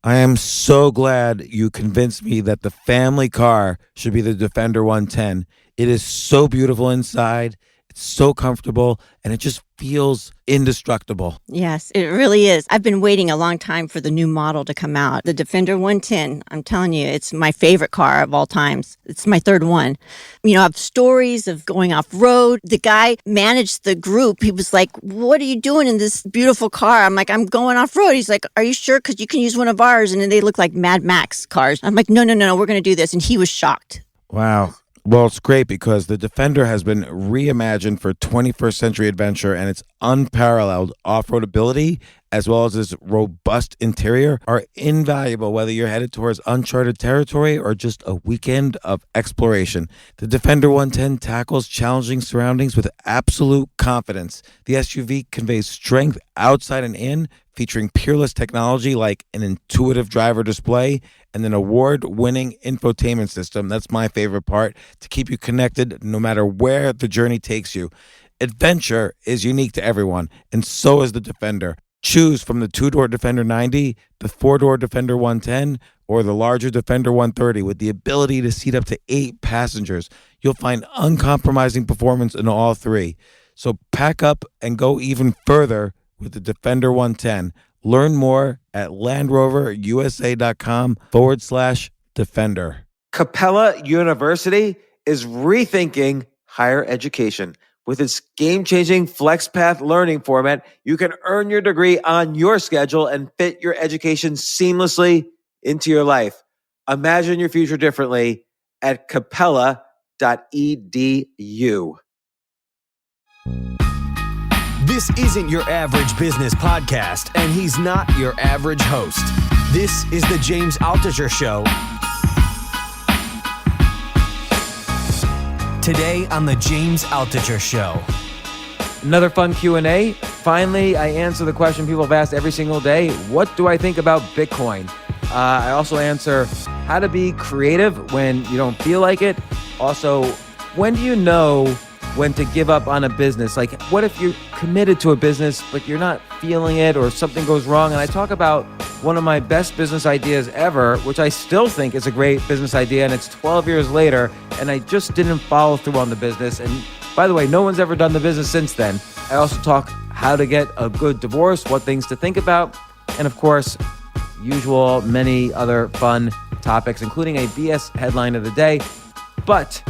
I am so glad you convinced me that the family car should be the Defender 110. It is so beautiful inside, it's so comfortable, and it just feels indestructible. Yes, it really is. I've been waiting a long time for the new model to come out. The Defender 110, I'm telling you, it's my favorite car of all times. It's my third one. You know, I have stories of going off road. The guy managed the group. He was like, "What are you doing in this beautiful car?" I'm like, "I'm going off road." He's like, "Are you sure? Because you can use one of ours." And then they look like Mad Max cars. I'm like, no, we're going to do this. And he was shocked. Wow. Well, it's great because the Defender has been reimagined for 21st century adventure, and its unparalleled off-road ability as well as its robust interior are invaluable whether you're headed towards uncharted territory or just a weekend of exploration. The Defender 110 tackles challenging surroundings with absolute confidence. The SUV conveys strength outside and in, featuring peerless technology like an intuitive driver display and an award-winning infotainment system. That's my favorite part, to keep you connected no matter where the journey takes you. Adventure is unique to everyone, and so is the Defender. Choose from the two-door Defender 90, the four-door Defender 110, or the larger Defender 130 with the ability to seat up to 8 passengers. You'll find uncompromising performance in all three. So pack up and go even further with the Defender 110. Learn more at LandRoverUSA.com/Defender. Capella University is rethinking higher education. With its game-changing FlexPath learning format, you can earn your degree on your schedule and fit your education seamlessly into your life. Imagine your future differently at capella.edu. This isn't your average business podcast, and he's not your average host. This is the James Altucher Show. Today on the James Altucher Show. Another fun Q&A. Finally, I answer the question people have asked every single day. What do I think about Bitcoin? I also answer how to be creative when you don't feel like it. Also, when do you know when to give up on a business? Like, what if you're committed to a business, but you're not feeling it or something goes wrong? And I talk about one of my best business ideas ever, which I still think is a great business idea, and it's 12 years later, and I just didn't follow through on the business. And by the way, no one's ever done the business since then. I also talk how to get a good divorce, what things to think about, and of course, usual many other fun topics, including a BS headline of the day. But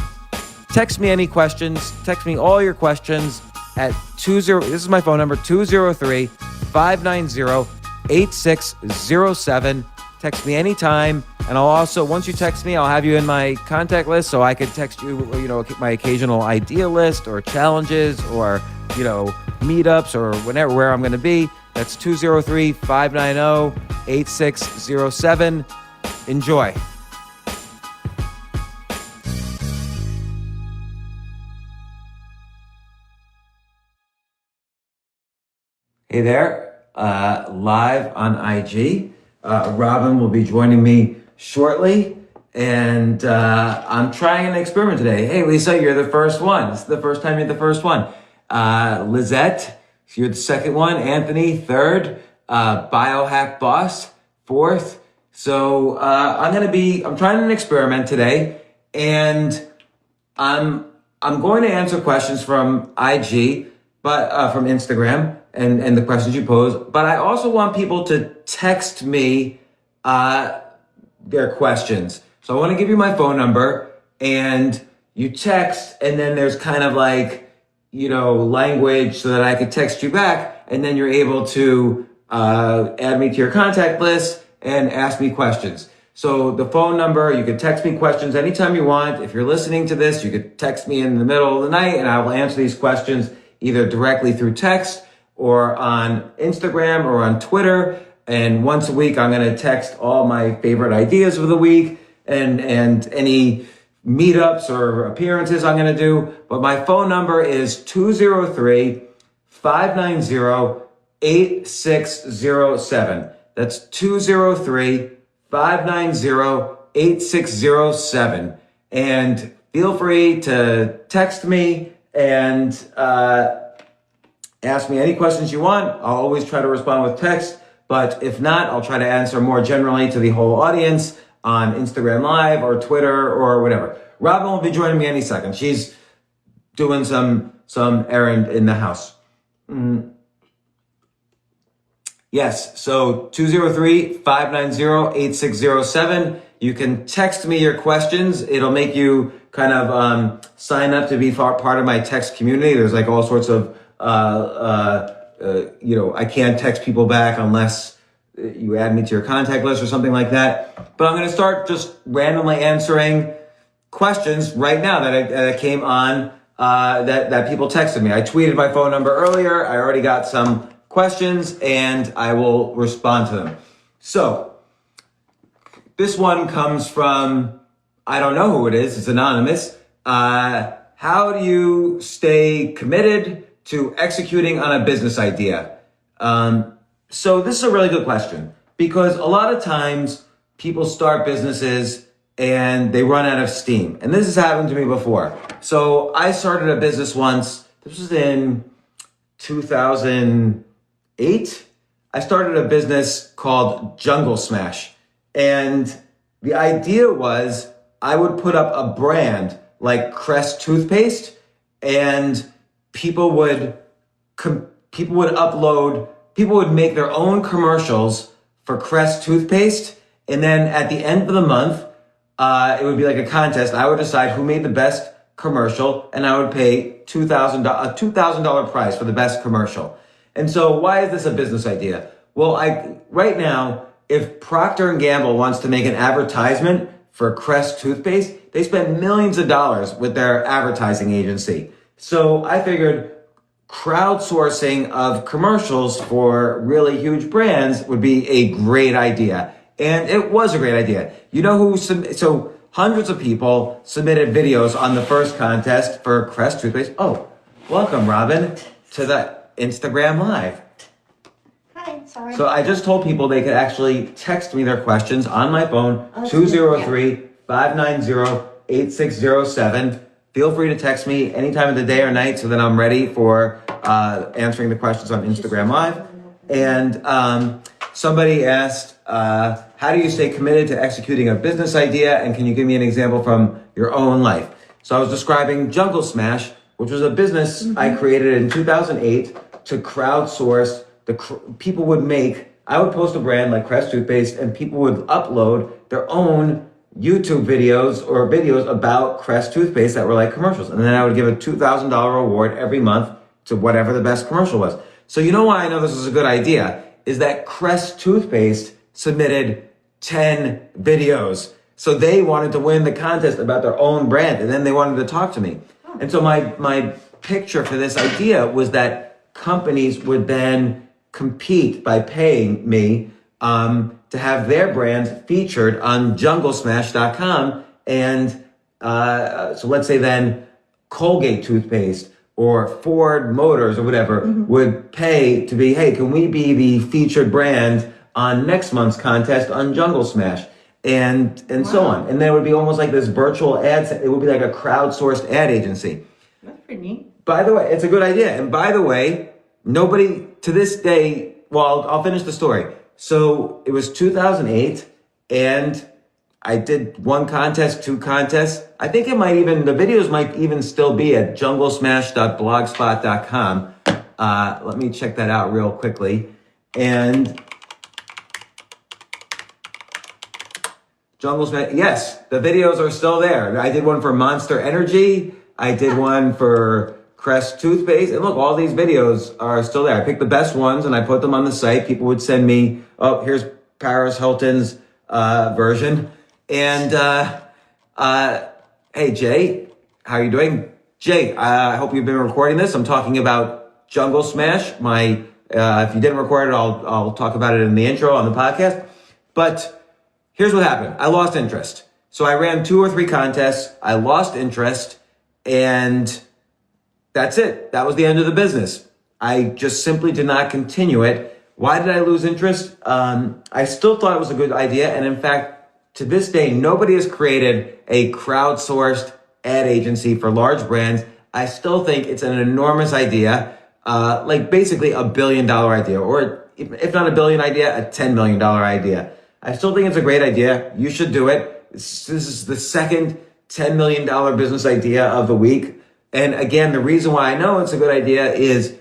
text me any questions. Text me all your questions at this is my phone number, 203-590-8607. Text me anytime. And I'll also, once you text me, I'll have you in my contact list so I could text you, my occasional idea list or challenges or, meetups or where I'm going to be. That's 203-590-8607. Enjoy. Hey there, live on IG. Robin will be joining me shortly, and I'm trying an experiment today. Hey, Lisa, you're the first one. This is the first time you're the first one. Lizette, you're the second one. Anthony, third. Biohack Boss, fourth. So I'm trying an experiment today, and I'm going to answer questions from IG, but from Instagram. And the questions you pose, but I also want people to text me their questions. So I want to give you my phone number, and you text, and then there's kind of language so that I could text you back, and then you're able to add me to your contact list and ask me questions. So the phone number, you can text me questions anytime you want. If you're listening to this, you could text me in the middle of the night, and I will answer these questions either directly through text or on Instagram or on Twitter. And once a week, I'm going to text all my favorite ideas of the week and any meetups or appearances I'm going to do. But my phone number is 203-590-8607. That's 203-590-8607. And feel free to text me and ask me any questions you want. I'll always try to respond with text, But if not, I'll try to answer more generally to the whole audience on Instagram Live or Twitter or whatever. Robin will be joining me any second. She's doing some errand in the house. Yes, so 203-590-8607. You can text me your questions. It'll make you kind of sign up to be part of my text community. There's like all sorts of, I can't text people back unless you add me to your contact list or something like that. But I'm going to start just randomly answering questions right now that came on that people texted me. I tweeted my phone number earlier. I already got some questions and I will respond to them. So this one comes from, I don't know who it is. It's anonymous. How do you stay committed to executing on a business idea? So this is a really good question because a lot of times people start businesses and they run out of steam. And this has happened to me before. So I started a business once. This was in 2008. I started a business called Jungle Smash. And the idea was I would put up a brand like Crest toothpaste and people would make their own commercials for Crest toothpaste. And then at the end of the month, it would be like a contest. I would decide who made the best commercial and I would pay a $2,000 prize for the best commercial. And so why is this a business idea? Well, right now, if Procter & Gamble wants to make an advertisement for Crest toothpaste, they spend millions of dollars with their advertising agency. So I figured crowdsourcing of commercials for really huge brands would be a great idea. And it was a great idea. You know so hundreds of people submitted videos on the first contest for Crest toothpaste. Oh, welcome, Robin, to the Instagram Live. Hi, sorry. So I just told people they could actually text me their questions on my phone, 203-590-8607. Feel free to text me any time of the day or night so that I'm ready for answering the questions on Instagram Live. And somebody asked, how do you stay committed to executing a business idea? And can you give me an example from your own life? So I was describing Jungle Smash, which was a business I created in 2008 to crowdsource. I would post a brand like Crest toothpaste and people would upload their own YouTube videos or videos about Crest toothpaste that were like commercials. And then I would give a $2,000 reward every month to whatever the best commercial was. So you know why I know this is a good idea is that Crest toothpaste submitted 10 videos. So they wanted to win the contest about their own brand and then they wanted to talk to me. And so my picture for this idea was that companies would then compete by paying me to have their brands featured on junglesmash.com. And so let's say then Colgate toothpaste or Ford Motors or whatever would pay to be, hey, can we be the featured brand on next month's contest on Jungle Smash? And so on. And there would be almost like this virtual ad. It would be like a crowdsourced ad agency. That's pretty neat. By the way, it's a good idea. And by the way, nobody to this day, well, I'll finish the story. So it was 2008 and I did one contest, two contests. I think the videos might even still be at junglesmash.blogspot.com. Let me check that out real quickly. And Jungle Smash, yes, the videos are still there. I did one for Monster Energy. I did one for Crest toothpaste. And look, all these videos are still there. I picked the best ones and I put them on the site. People would send me, oh, here's Paris Hilton's version. And hey, Jay, how are you doing? Jay, I hope you've been recording this. I'm talking about Jungle Smash. If you didn't record it, I'll talk about it in the intro on the podcast. But here's what happened. I lost interest. So I ran 2 or 3 contests. I lost interest and that's it. That was the end of the business. I just simply did not continue it. Why did I lose interest? I still thought it was a good idea. And in fact, to this day, nobody has created a crowdsourced ad agency for large brands. I still think it's an enormous idea, like basically $1 billion idea, or if not a billion idea, a $10 million idea. I still think it's a great idea. You should do it. This is the second $10 million business idea of the week. And again, the reason why I know it's a good idea is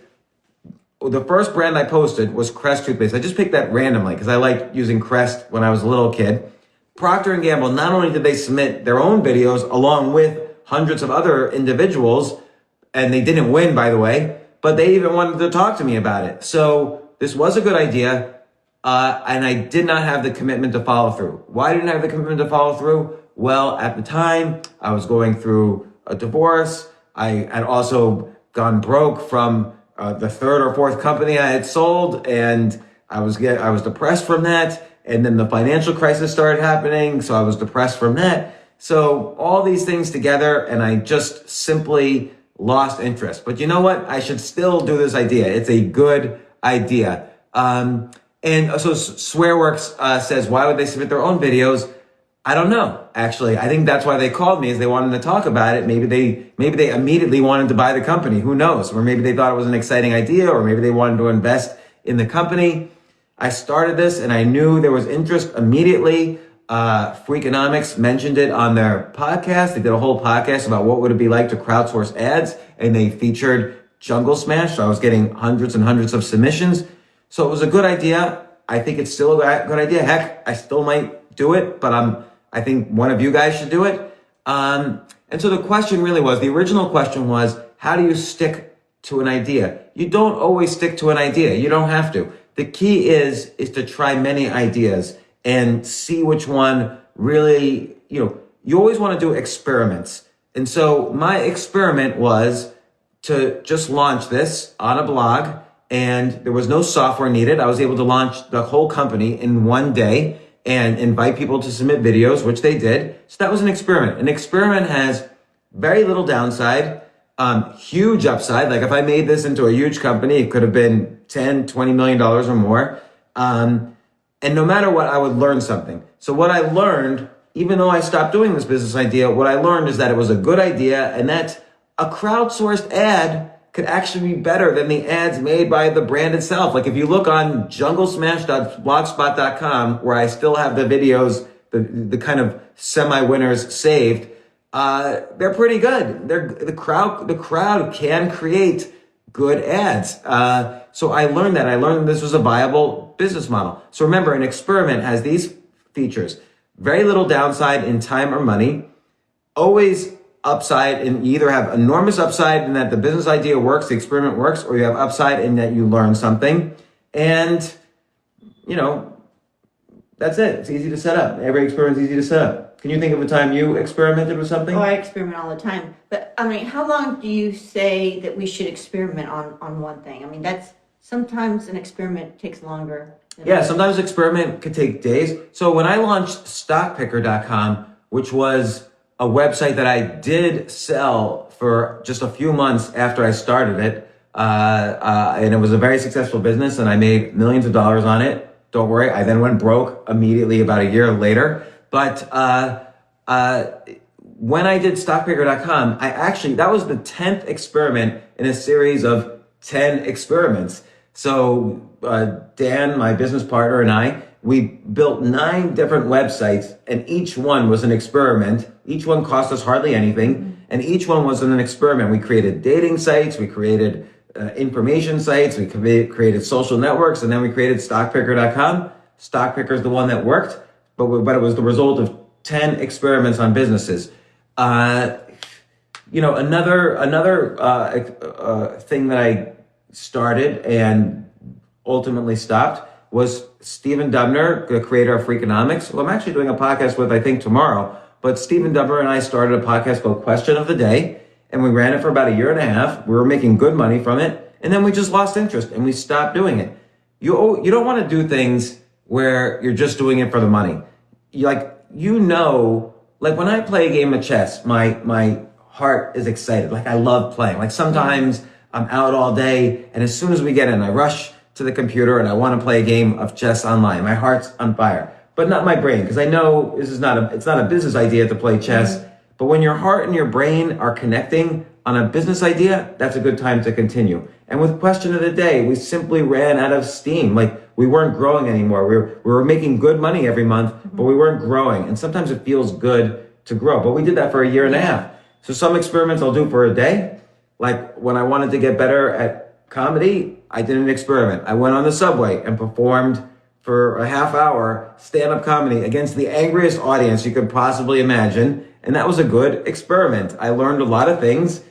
the first brand I posted was Crest toothpaste. I just picked that randomly because I liked using Crest when I was a little kid. Procter & Gamble, not only did they submit their own videos along with hundreds of other individuals, and they didn't win, by the way, but they even wanted to talk to me about it. So this was a good idea, and I did not have the commitment to follow through. Why didn't I have the commitment to follow through? Well, at the time, I was going through a divorce. I had also gone broke from the third or fourth company I had sold, and I was depressed from that. And then the financial crisis started happening, so I was depressed from that. So all these things together, and I just simply lost interest. But you know what? I should still do this idea. It's a good idea. And so Swearworks says, why would they submit their own videos? I don't know, actually. I think that's why they called me, is they wanted to talk about it. Maybe they immediately wanted to buy the company. Who knows? Or maybe they thought it was an exciting idea, or maybe they wanted to invest in the company. I started this and I knew there was interest immediately. Freakonomics mentioned it on their podcast. They did a whole podcast about what would it be like to crowdsource ads, and they featured Jungle Smash. So I was getting hundreds and hundreds of submissions. So it was a good idea. I think it's still a good idea. Heck, I still might do it, but I think one of you guys should do it. And so the question really was, the original question was, how do you stick to an idea? You don't always stick to an idea. You don't have to. The key is to try many ideas and see which one really, you always want to do experiments. And so my experiment was to just launch this on a blog, and there was no software needed. I was able to launch the whole company in one day and invite people to submit videos, which they did. So that was an experiment. An experiment has very little downside, huge upside. Like if I made this into a huge company, it could have been $10, $20 million or more. And no matter what, I would learn something. So what I learned, even though I stopped doing this business idea, what I learned is that it was a good idea and that a crowdsourced ad could actually be better than the ads made by the brand itself. Like if you look on junglesmash.blogspot.com, where I still have the videos, the kind of semi-winners saved, they're pretty good. The crowd can create good ads. So I learned that. I learned this was a viable business model. So remember, an experiment has these features: very little downside in time or money, always upside, and you either have enormous upside in that the business idea works, the experiment works, or you have upside in that you learn something. And, that's it. It's easy to set up. Every experiment is easy to set up. Can you think of a time you experimented with something? Oh, I experiment all the time. But I mean, how long do you say that we should experiment on one thing? I mean, that's sometimes an experiment takes longer. Yeah, sometimes experiment could take days. So when I launched stockpicker.com, which was a website that I did sell for just a few months after I started it, and it was a very successful business, and I made millions of dollars on it. Don't worry, I then went broke immediately about a year later. But when I did stockpicker.com, that was the 10th experiment in a series of 10 experiments. So Dan, my business partner, and I, we built 9 different websites, and each one was an experiment. Each one cost us hardly anything, and each one was an experiment. We created dating sites, we created information sites, we created social networks, and then we created stockpicker.com. Stockpicker is the one that worked, but it was the result of 10 experiments on businesses. Another thing that I started and ultimately stopped was Stephen Dubner, the creator of Freakonomics, who I'm actually doing a podcast with, I think, tomorrow. But Stephen Dubner and I started a podcast called Question of the Day, and we ran it for about a year and a half. We were making good money from it, and then we just lost interest and we stopped doing it. You don't want to do things where you're just doing it for the money. Like when I play a game of chess, my heart is excited. Like I love playing. Like sometimes I'm out all day, and as soon as we get in, I rush to the computer and I want to play a game of chess online. My heart's on fire, but not my brain, because I know it's not a business idea to play chess. Mm-hmm. But when your heart and your brain are connecting on a business idea, that's a good time to continue. And with Question of the Day, we simply ran out of steam. Like we weren't growing anymore. We were making good money every month, but we weren't growing. And sometimes it feels good to grow. But we did that for a year and a half. So some experiments I'll do for a day. Like when I wanted to get better at comedy, I did an experiment. I went on the subway and performed for a half hour stand-up comedy against the angriest audience you could possibly imagine. And that was a good experiment. I learned a lot of things,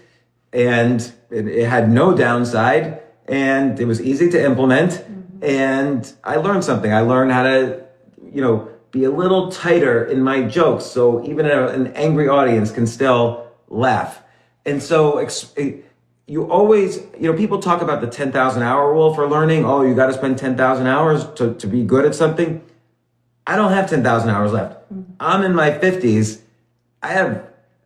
and it had no downside, and it was easy to implement. And I learned something. I learned how to, be a little tighter in my jokes, so even an angry audience can still laugh. And so you always, people talk about the 10,000 hour rule for learning. Oh, you got to spend 10,000 hours to be good at something. I don't have 10,000 hours left. I'm in my 50s. I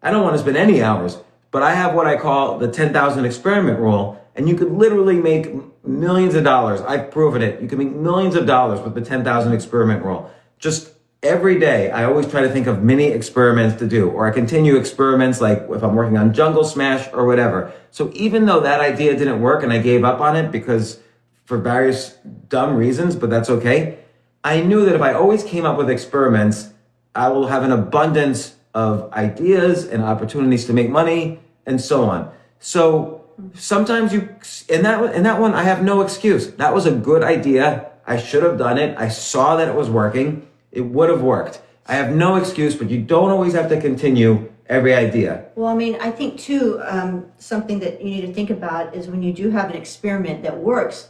don't want to spend any hours, but I have what I call the 10,000 experiment rule. And you could literally make millions of dollars. I've proven it. You can make millions of dollars with the 10,000 experiment rule. Just every day, I always try to think of mini experiments to do, or I continue experiments like if I'm working on Jungle Smash or whatever. So even though that idea didn't work and I gave up on it because for various dumb reasons, but that's okay, I knew that if I always came up with experiments, I will have an abundance of ideas and opportunities to make money and so on. So sometimes in that one, I have no excuse. That was a good idea. I should have done it. I saw that it was working. It would have worked. I have no excuse, but you don't always have to continue every idea. Well, I mean, I think too, something that you need to think about is when you do have an experiment that works,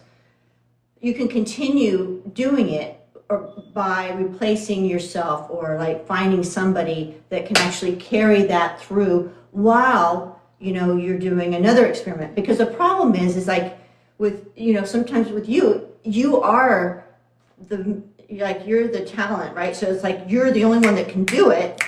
you can continue doing it or by replacing yourself or like finding somebody that can actually carry that through while, you're doing another experiment. Because the problem is like with, sometimes with you are you're the talent, right? So it's like you're the only one that can do it.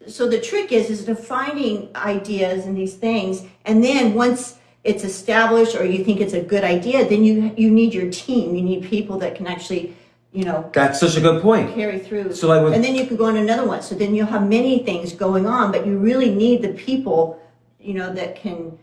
So the trick is to finding ideas and these things, and then once it's established or you think it's a good idea, then you need your team. You need people that can actually, That's such a good point. Carry through. So and then you can go on another one. So then you'll have many things going on, but you really need the people, that can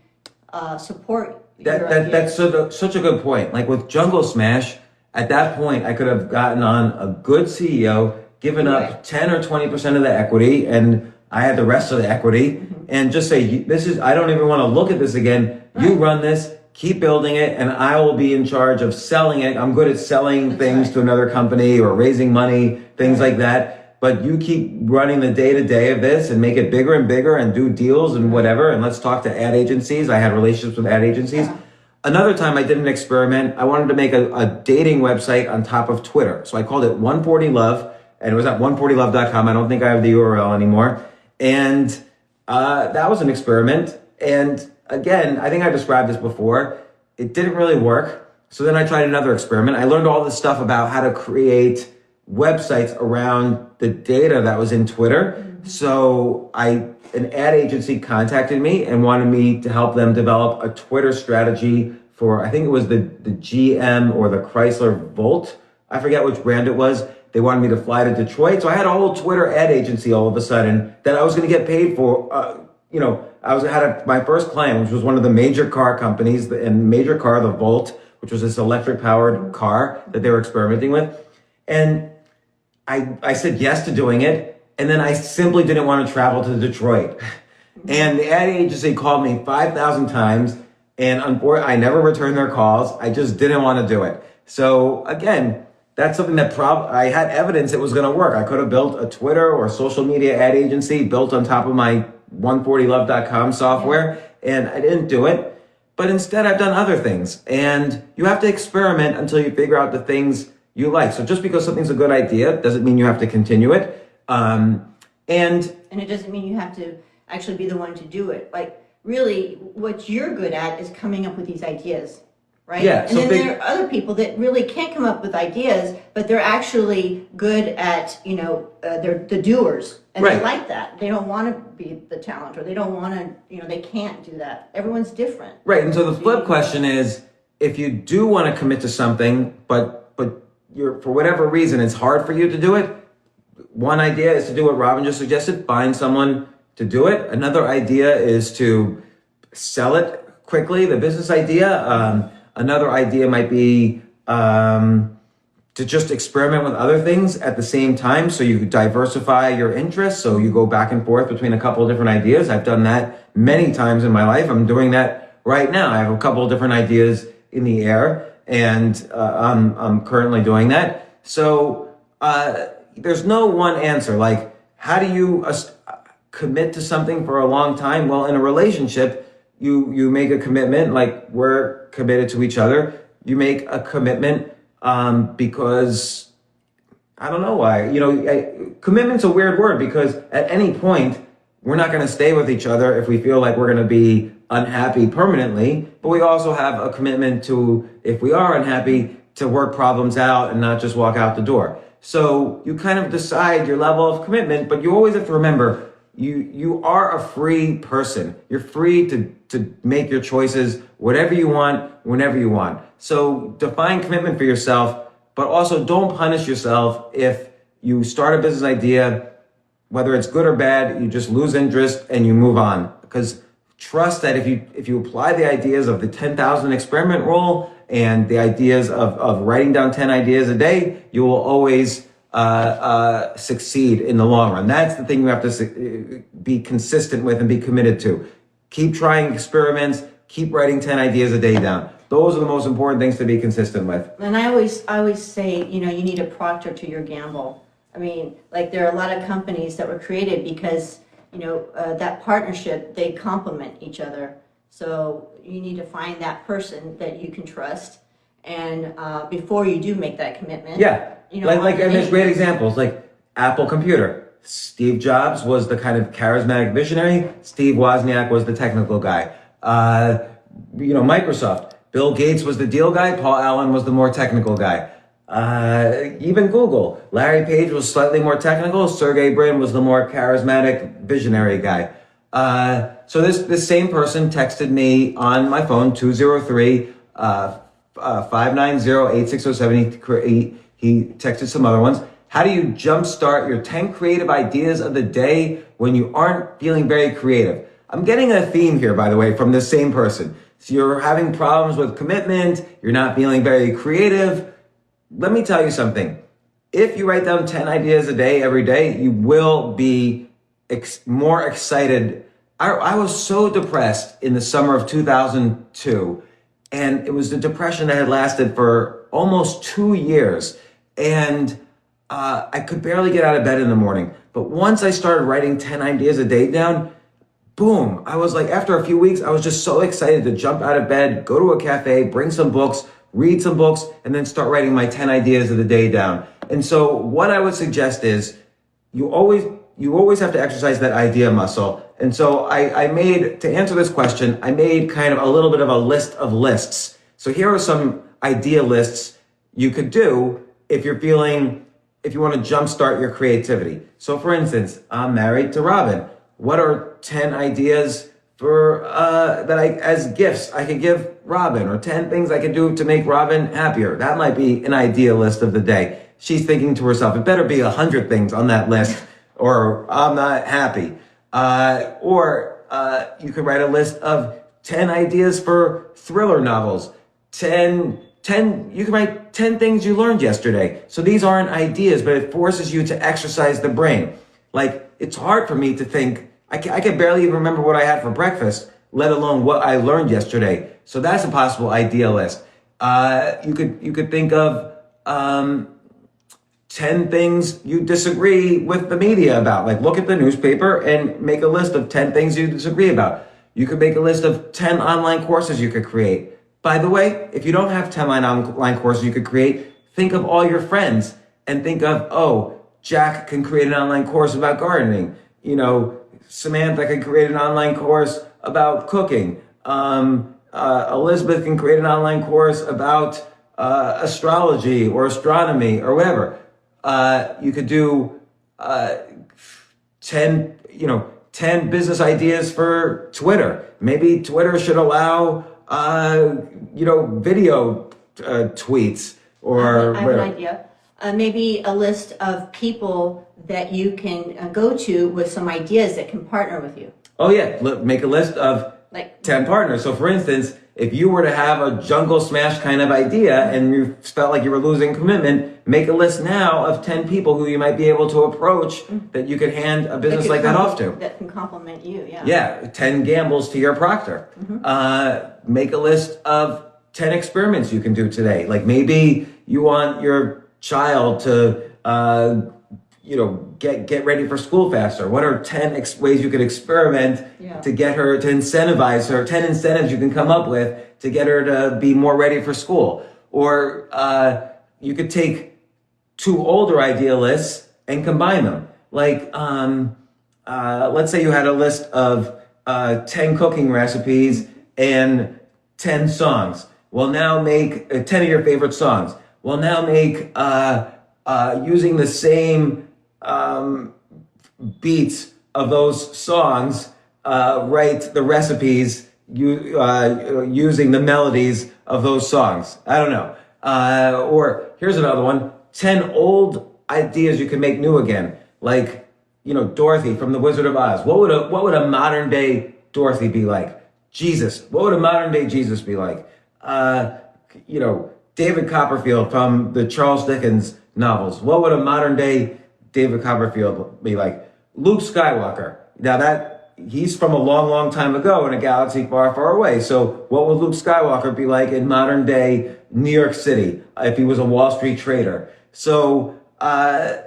support your ideas. That's such a good point. Like with Jungle Smash, at that point, I could have gotten on a good CEO, given up 10 or 20% of the equity, and I had the rest of the equity, and just say, I don't even want to look at this again. Right. You run this, keep building it, and I will be in charge of selling it. I'm good at selling things to another company or raising money, things like that. But you keep running the day-to-day of this and make it bigger and bigger and do deals and whatever, and let's talk to ad agencies. I had relationships with ad agencies. Yeah. Another time I did an experiment. I wanted to make a dating website on top of Twitter. So I called it 140 Love, and it was at 140love.com. I don't think I have the URL anymore. And that was an experiment. And again, I think I described this before. It didn't really work. So then I tried another experiment. I learned all this stuff about how to create websites around the data that was in Twitter. So an ad agency contacted me and wanted me to help them develop a Twitter strategy for, I think it was the GM or the Chrysler Volt. I forget which brand it was. They wanted me to fly to Detroit. So I had a whole Twitter ad agency all of a sudden that I was going to get paid for. My first client, which was one of the major car companies, and major car, the Volt, which was this electric powered car that they were experimenting with. And I said yes to doing it. And then I simply didn't want to travel to Detroit. And the ad agency called me 5,000 times, and I never returned their calls. I just didn't want to do it. So again, that's something that I had evidence it was going to work. I could have built a Twitter or social media ad agency built on top of my 140love.com software, and I didn't do it. But instead, I've done other things. And you have to experiment until you figure out the things you like. So just because something's a good idea doesn't mean you have to continue it. And it doesn't mean you have to actually be the one to do it. Like really what you're good at is coming up with these ideas, right? Yeah. And then there are other people that really can't come up with ideas, but they're actually good at, they're the doers. And right. They like that. They don't want to be the talent, or they don't want to, they can't do that. Everyone's different. Right. And so the flip question is, if you do want to commit to something, but you're, for whatever reason, it's hard for you to do it. One idea is to do what Robin just suggested, find someone to do it. Another idea is to sell it quickly, the business idea. Another idea might be to just experiment with other things at the same time, so you diversify your interests, so you go back and forth between a couple of different ideas. I've done that many times in my life. I'm doing that right now. I have a couple of different ideas in the air, and I'm currently doing that. So there's no one answer. Like, how do you commit to something for a long time? Well, in a relationship, you make a commitment, like we're committed to each other. You make a commitment because I don't know why. Commitment's a weird word, because at any point we're not going to stay with each other if we feel like we're going to be unhappy permanently. But we also have a commitment to, if we are unhappy, to work problems out and not just walk out the door. So you kind of decide your level of commitment, but you always have to remember you are a free person. You're free to make your choices, whatever you want, whenever you want. So define commitment for yourself, but also don't punish yourself if you start a business idea, whether it's good or bad. You just lose interest and you move on, because trust that if you apply the ideas of the 10,000 experiment rule and the ideas of writing down 10 ideas a day, you will always succeed in the long run. That's the thing you have to be consistent with and be committed to. Keep trying experiments, keep writing 10 ideas a day down. Those are the most important things to be consistent with. And I always say, you need a proctor to your gamble. I mean, like, there are a lot of companies that were created because, that partnership, they complement each other. So you need to find that person that you can trust. And before you do make that commitment. Yeah. And there's great examples, like Apple Computer. Steve Jobs was the kind of charismatic visionary. Steve Wozniak was the technical guy. Microsoft. Bill Gates was the deal guy. Paul Allen was the more technical guy. Even Google. Larry Page was slightly more technical. Sergey Brin was the more charismatic visionary guy. So this same person texted me on my phone, 203 590-8607. He texted some other ones. How do you jumpstart your 10 creative ideas of the day when you aren't feeling very creative? I'm getting a theme here, by the way, from this same person. So you're having problems with commitment. You're not feeling very creative. Let me tell you something. If you write down 10 ideas a day, every day, you will be more excited. I was so depressed in the summer of 2002. And it was the depression that had lasted for almost 2 years. And I could barely get out of bed in the morning. But once I started writing 10 ideas a day down, boom, I was like, after a few weeks, I was just so excited to jump out of bed, go to a cafe, bring some books, read some books, and then start writing my 10 ideas of the day down. And so what I would suggest is you always have to exercise that idea muscle. And so I made, to answer this question, I made kind of a little bit of a list of lists. So here are some idea lists you could do if you want to jumpstart your creativity. So for instance, I'm married to Robin. What are 10 ideas for as gifts I could give Robin, or 10 things I could do to make Robin happier? That might be an idea list of the day. She's thinking to herself, it better be 100 things on that list or I'm not happy. Or you could write a list of 10 ideas for thriller novels. You can write 10 things you learned yesterday. So these aren't ideas, but it forces you to exercise the brain. Like, it's hard for me to think, I can barely even remember what I had for breakfast, let alone what I learned yesterday. So that's a possible idea list. You could think of 10 things you disagree with the media about. Like, look at the newspaper and make a list of 10 things you disagree about. You could make a list of 10 online courses you could create. By the way, if you don't have 10 online courses you could create, think of all your friends and think of, Jack can create an online course about gardening. Samantha can create an online course about cooking. Elizabeth can create an online course about astrology or astronomy or whatever. You could do 10 business ideas for Twitter. Maybe Twitter should allow video tweets or I have an idea. Maybe a list of people that you can go to with some ideas that can partner with you. Oh yeah, make a list of Like 10 partners. So for instance, if you were to have a jungle smash kind of idea and you felt like you were losing commitment, make a list now of 10 people who you might be able to approach that you could hand a business like that off to. That can complement you, yeah. Yeah, 10 gambles to your proctor. Make a list of 10 experiments you can do today. Like maybe you want your child to, get ready for school faster. What are 10 ways you could experiment to get her, to incentivize her, 10 incentives you can come up with to get her to be more ready for school. Or you could take 2 older idea lists and combine them. Like, let's say you had a list of 10 cooking recipes and 10 songs. Well, now make 10 of your favorite songs. Well, now make, using the same beats of those songs, write the recipes using the melodies of those songs. I don't know. Or here's another one, 10 old ideas you can make new again. Like, Dorothy from The Wizard of Oz. What would a modern day Dorothy be like? Jesus. What would a modern day Jesus be like? David Copperfield from the Charles Dickens novels. What would a modern day David Copperfield be like? Luke Skywalker. Now he's from a long, long time ago in a galaxy far, far away. So what would Luke Skywalker be like in modern day New York City if he was a Wall Street trader? So, 10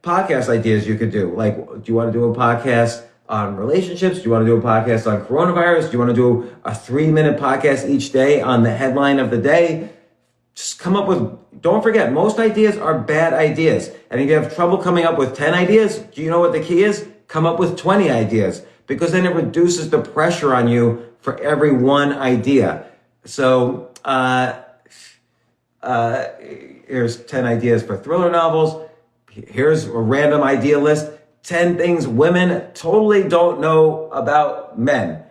podcast ideas you could do. Like, do you want to do a podcast on relationships? Do you want to do a podcast on coronavirus? Do you want to do a 3-minute podcast each day on the headline of the day? Just come up with, don't forget, most ideas are bad ideas. And if you have trouble coming up with 10 ideas, do you know what the key is? Come up with 20 ideas, because then it reduces the pressure on you for every one idea. So, here's 10 ideas for thriller novels. Here's a random idea list. 10 things women totally don't know about men.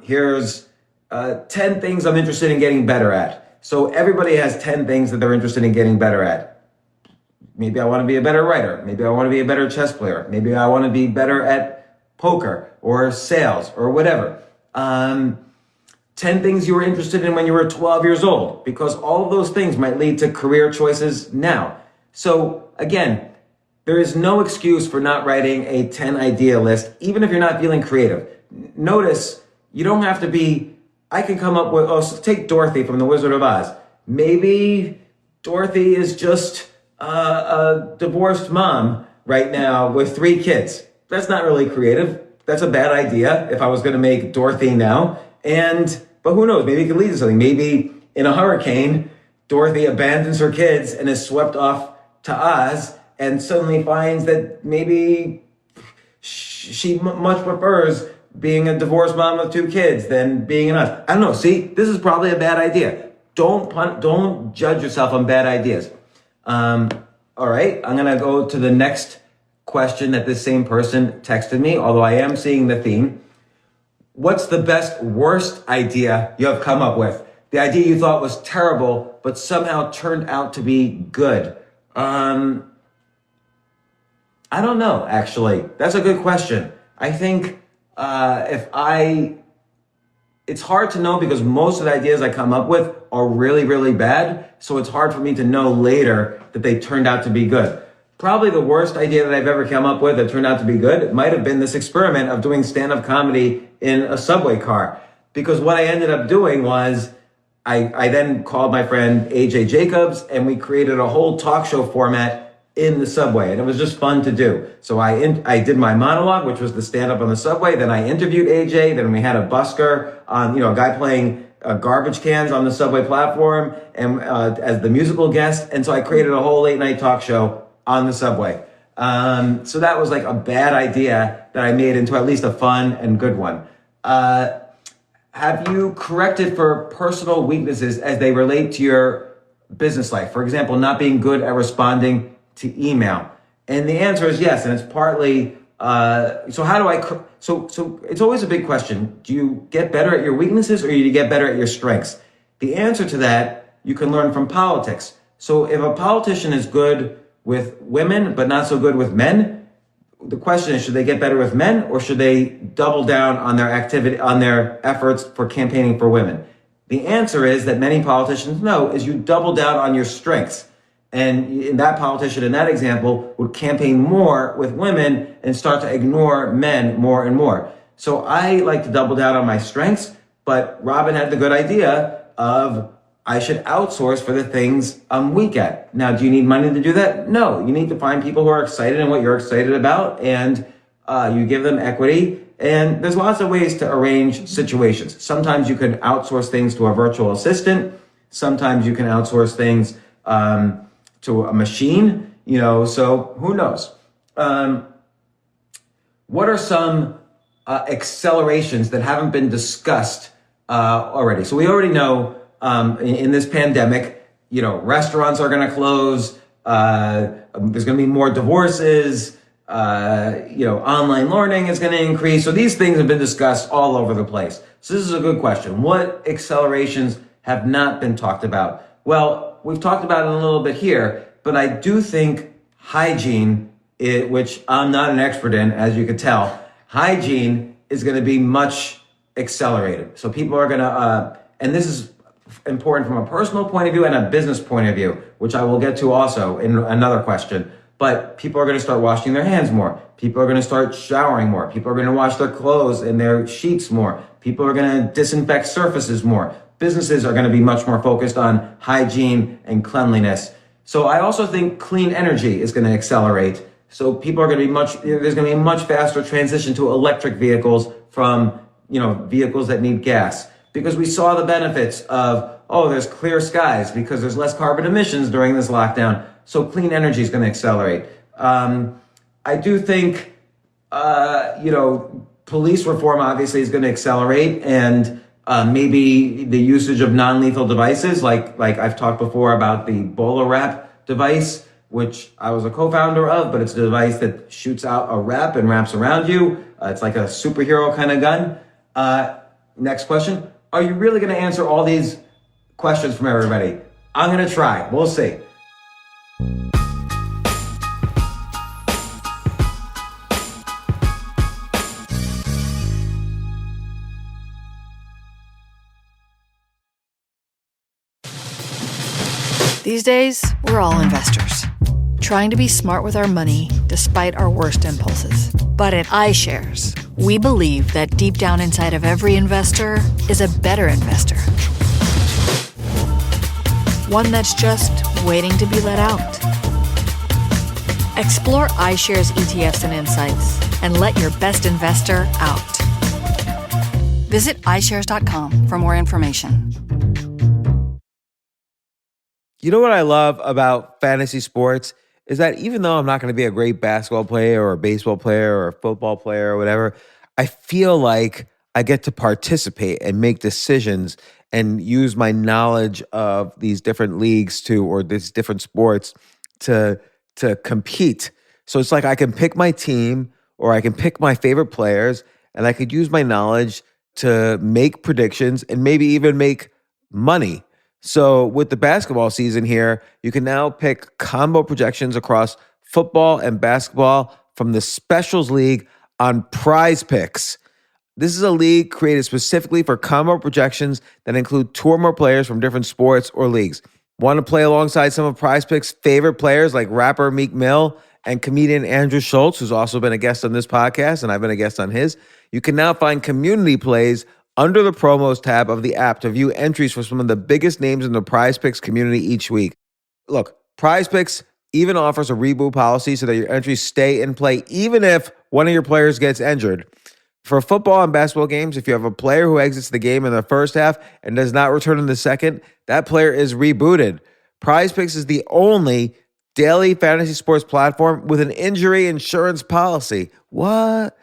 Here's 10 things I'm interested in getting better at. So everybody has 10 things that they're interested in getting better at. Maybe I want to be a better writer. Maybe I want to be a better chess player. Maybe I want to be better at poker or sales or whatever. 10 things you were interested in when you were 12 years old, because all of those things might lead to career choices now. So again, there is no excuse for not writing a 10 idea list, even if you're not feeling creative. Notice, you don't have to be, I can come up with, so take Dorothy from The Wizard of Oz. Maybe Dorothy is just a divorced mom right now with 3 kids. That's not really creative. That's a bad idea if I was going to make Dorothy now. But who knows? Maybe it could lead to something. Maybe in a hurricane, Dorothy abandons her kids and is swept off to Oz, and suddenly finds that maybe she much prefers being a divorced mom with 2 kids than being an Oz. I don't know. See, this is probably a bad idea. Don't judge yourself on bad ideas. All right, I'm gonna go to the next question that this same person texted me, although I am seeing the theme. What's the worst idea you have come up with? The idea you thought was terrible, but somehow turned out to be good. I don't know, actually. That's a good question. I think it's hard to know, because most of the ideas I come up with are really, really bad. So it's hard for me to know later that they turned out to be good. Probably the worst idea that I've ever come up with that turned out to be good might have been this experiment of doing stand-up comedy in a subway car. Because what I ended up doing was I then called my friend AJ Jacobs, and we created a whole talk show format in the subway, and it was just fun to do. So I did my monologue, which was the stand-up on the subway. Then I interviewed AJ. Then we had a busker on, a guy playing garbage cans on the subway platform, and as the musical guest. And so I created a whole late-night talk show on the subway. So that was like a bad idea that I made into at least a fun and good one. Have you corrected for personal weaknesses as they relate to your business life? For example, not being good at responding to email. And the answer is yes. And it's partly, so how do I, so it's always a big question. Do you get better at your weaknesses, or do you get better at your strengths? The answer to that, you can learn from politics. So if a politician is good with women, but not so good with men, the question is, should they get better with men, or should they double down on their activity, on their efforts for campaigning for women? The answer is that many politicians know is you double down on your strengths. And that politician in that example would campaign more with women and start to ignore men more and more. So I like to double down on my strengths, but Robin had the good idea of I should outsource for the things I'm weak at. Now, do you need money to do that? No, you need to find people who are excited in what you're excited about, and you give them equity. And there's lots of ways to arrange situations. Sometimes you can outsource things to a virtual assistant. Sometimes you can outsource things to a machine, so who knows? What are some accelerations that haven't been discussed already? So we already know in this pandemic, restaurants are going to close. There's going to be more divorces. Online learning is going to increase. So these things have been discussed all over the place. So this is a good question. What accelerations have not been talked about? Well, we've talked about it a little bit here, but I do think hygiene, which I'm not an expert in, as you could tell, hygiene is going to be much accelerated. So people are going to, and this is important from a personal point of view and a business point of view, which I will get to also in another question. But people are going to start washing their hands more. People are going to start showering more. People are going to wash their clothes and their sheets more. People are going to disinfect surfaces more. Businesses are going to be much more focused on hygiene and cleanliness. So I also think clean energy is going to accelerate. So people are going to be there's going to be a much faster transition to electric vehicles from, vehicles that need gas. Because we saw the benefits of, there's clear skies because there's less carbon emissions during this lockdown. So clean energy is going to accelerate. I do think, police reform obviously is going to accelerate, and maybe the usage of non-lethal devices, like I've talked before about the bowler wrap device, which I was a co-founder of, but it's a device that shoots out a wrap and wraps around you. It's like a superhero kind of gun. Next question. Are you really going to answer all these questions from everybody? I'm going to try. We'll see. These days, we're all investors, trying to be smart with our money despite our worst impulses. But at iShares, we believe that deep down inside of every investor is a better investor. One that's just waiting to be let out. Explore iShares ETFs and insights and let your best investor out. Visit iShares.com for more information. You know what I love about fantasy sports is that even though I'm not going to be a great basketball player or a baseball player or a football player or whatever, I feel like I get to participate and make decisions and use my knowledge of these different leagues or these different sports to compete. So it's like I can pick my team or I can pick my favorite players, and I could use my knowledge to make predictions and maybe even make money. So with the basketball season here, you can now pick combo projections across football and basketball from the Specials League on Prize Picks. This is a league created specifically for combo projections that include two or more players from different sports or leagues. Want to play alongside some of Prize Picks' favorite players like rapper Meek Mill and comedian Andrew Schultz, who's also been a guest on this podcast, and I've been a guest on his? You can now find community plays under the promos tab of the app to view entries for some of the biggest names in the Prize Picks community each week. Look, Prize Picks even offers a reboot policy so that your entries stay in play even if one of your players gets injured. For football and basketball games, if you have a player who exits the game in the first half and does not return in the second, that player is rebooted. Prize Picks is the only daily fantasy sports platform with an injury insurance policy. What?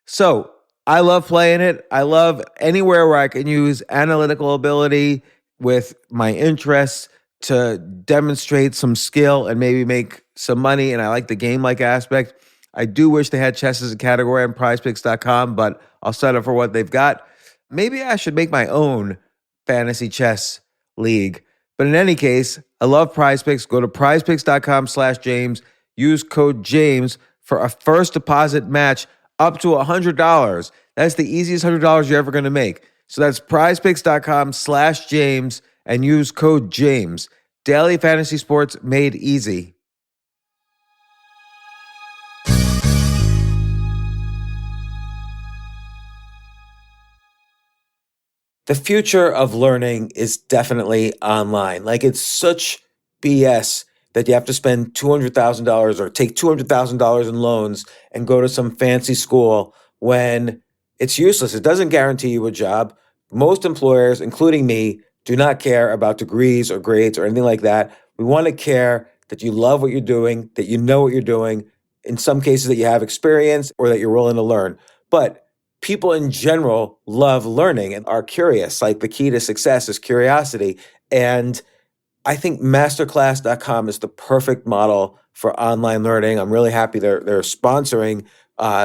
So, I love playing it. I love anywhere where I can use analytical ability with my interests to demonstrate some skill and maybe make some money. And I like the game-like aspect. I do wish they had chess as a category on prizepicks.com, but I'll settle for what they've got. Maybe I should make my own fantasy chess league. But in any case, I love Prize Picks. Go to prizepicks.com/James. Use code James for a first deposit match up to $100. That's the easiest $100 you're ever going to make. So that's prizepicks.com/James and use code James. Daily fantasy sports made easy. The future of learning is definitely online. Like, it's such BS that you have to spend $200,000 or take $200,000 in loans and go to some fancy school when it's useless. It doesn't guarantee you a job. Most employers, including me, do not care about degrees or grades or anything like that. We want to care that you love what you're doing, that you know what you're doing, in some cases that you have experience or that you're willing to learn. But people in general love learning and are curious. Like, the key to success is curiosity. And I think masterclass.com is the perfect model for online learning. I'm really happy they're sponsoring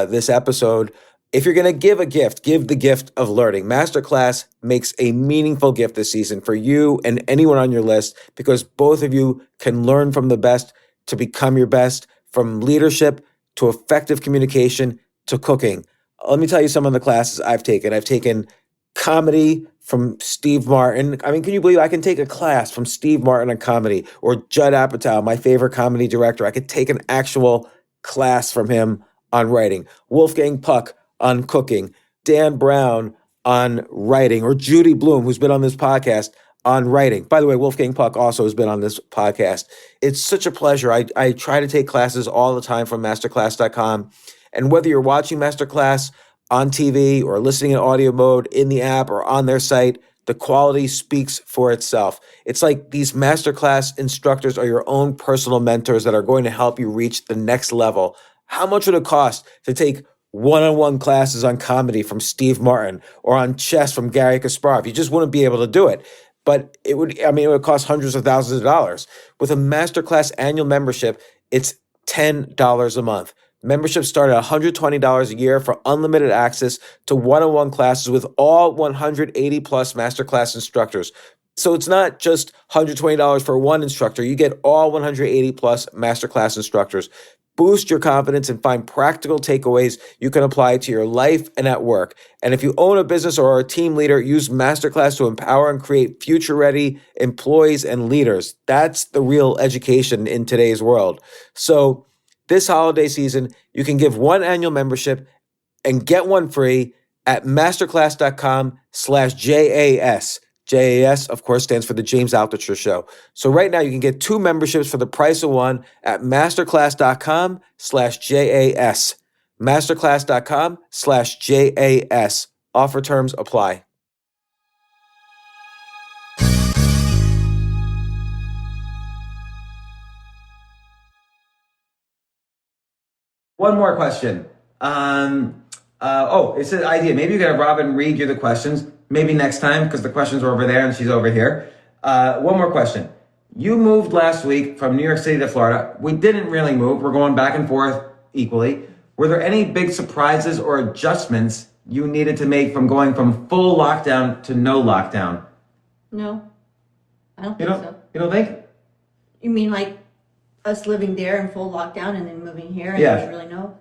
this episode. If you're going to give a gift, give the gift of learning. Masterclass makes a meaningful gift this season for you and anyone on your list, because both of you can learn from the best to become your best, from leadership to effective communication to cooking. Let me tell you some of the classes I've taken. I've taken comedy from Steve Martin. I mean, can you believe I can take a class from Steve Martin on comedy, or Judd Apatow, my favorite comedy director? I could take an actual class from him on writing. Wolfgang Puck on cooking. Dan Brown on writing, or Judy Bloom, who's been on this podcast, on writing. By the way, Wolfgang Puck also has been on this podcast. It's such a pleasure. I try to take classes all the time from masterclass.com. And whether you're watching Masterclass on TV or listening in audio mode in the app or on their site, the quality speaks for itself. It's like these Masterclass instructors are your own personal mentors that are going to help you reach the next level. How much would it cost to take one-on-one classes on comedy from Steve Martin or on chess from Gary Kasparov? You just wouldn't be able to do it. But it would cost hundreds of thousands of dollars. With a Masterclass annual membership, it's $10 a month. Memberships start at $120 a year for unlimited access to one-on-one classes with all 180 plus Masterclass instructors. So it's not just $120 for one instructor. You get all 180 plus Masterclass instructors. Boost your confidence and find practical takeaways you can apply to your life and at work. And if you own a business or are a team leader, use Masterclass to empower and create future-ready employees and leaders. That's the real education in today's world. So this holiday season, you can give one annual membership and get one free at masterclass.com/JAS. JAS, of course, stands for the James Altucher Show. So right now you can get two memberships for the price of one at masterclass.com/JAS. Masterclass.com/JAS. Offer terms apply. One more question. It's an idea. Maybe you can have Robin read you the questions. Maybe next time, because the questions are over there and she's over here. One more question. You moved last week from New York City to Florida. We didn't really move. We're going back and forth equally. Were there any big surprises or adjustments you needed to make from going from full lockdown to no lockdown? No, I don't think so. You don't think? You mean like us living there in full lockdown and then moving here? And Yeah. there's really no.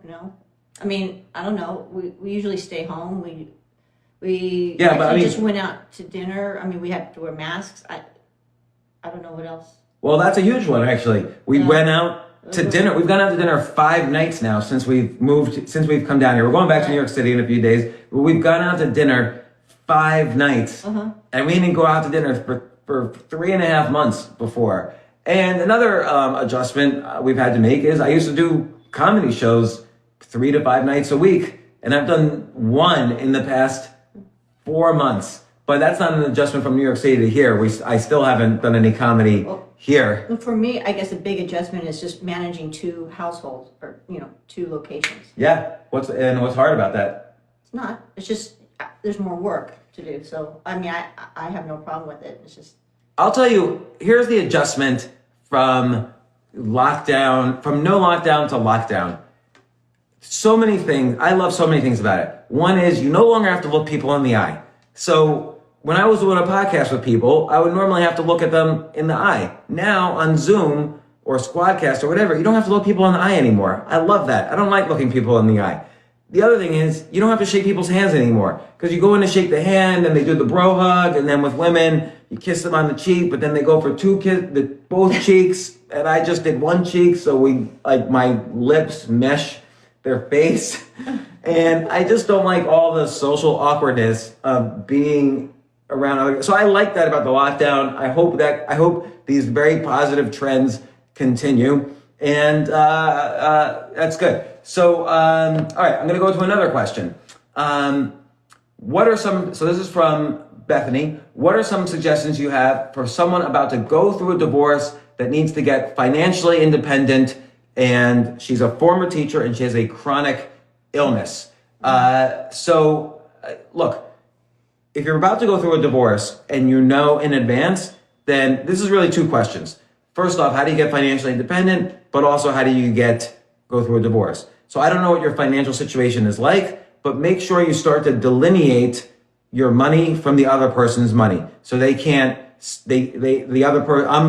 I mean, I don't know. We usually stay home. We just went out to dinner. I mean, we had to wear masks. I don't know what else. Well, that's a huge one, actually. We went out to dinner. We've gone out to dinner 5 nights now since we've come down here. We're going back to New York City in a few days. But we've gone out to dinner 5 nights. And we didn't go out to dinner for 3.5 months before. And another adjustment we've had to make is I used to do comedy shows 3 to 5 nights a week. And I've done one in the past 4 months. But that's not an adjustment from New York City to here. I still haven't done any comedy here. For me, I guess a big adjustment is just managing 2 households or 2 locations. Yeah. What's hard about that? It's not. It's just there's more work to do. So I mean, I have no problem with it. It's just. I'll tell you. Here's the adjustment from no lockdown to lockdown. So many things. I love so many things about it. One is you no longer have to look people in the eye. So when I was doing a podcast with people, I would normally have to look at them in the eye. Now on Zoom, or Squadcast or whatever, you don't have to look people in the eye anymore. I love that. I don't like looking people in the eye. The other thing is, you don't have to shake people's hands anymore, because you go in to shake the hand and they do the bro hug, and then with women, you kiss them on the cheek, but then they go for both cheeks, and I just did one cheek, so my lips mesh their face, and I just don't like all the social awkwardness of being around other. So I like that about the lockdown. I hope these very positive trends continue, and that's good. So, all right, I'm going to go to another question. So this is from Bethany. What are some suggestions you have for someone about to go through a divorce that needs to get financially independent, and she's a former teacher and she has a chronic illness? Look, if you're about to go through a divorce and you know in advance, then this is really two questions. First off, how do you get financially independent? But also, how do you go through a divorce? So I don't know what your financial situation is like, but make sure you start to delineate your money from the other person's money. So I'm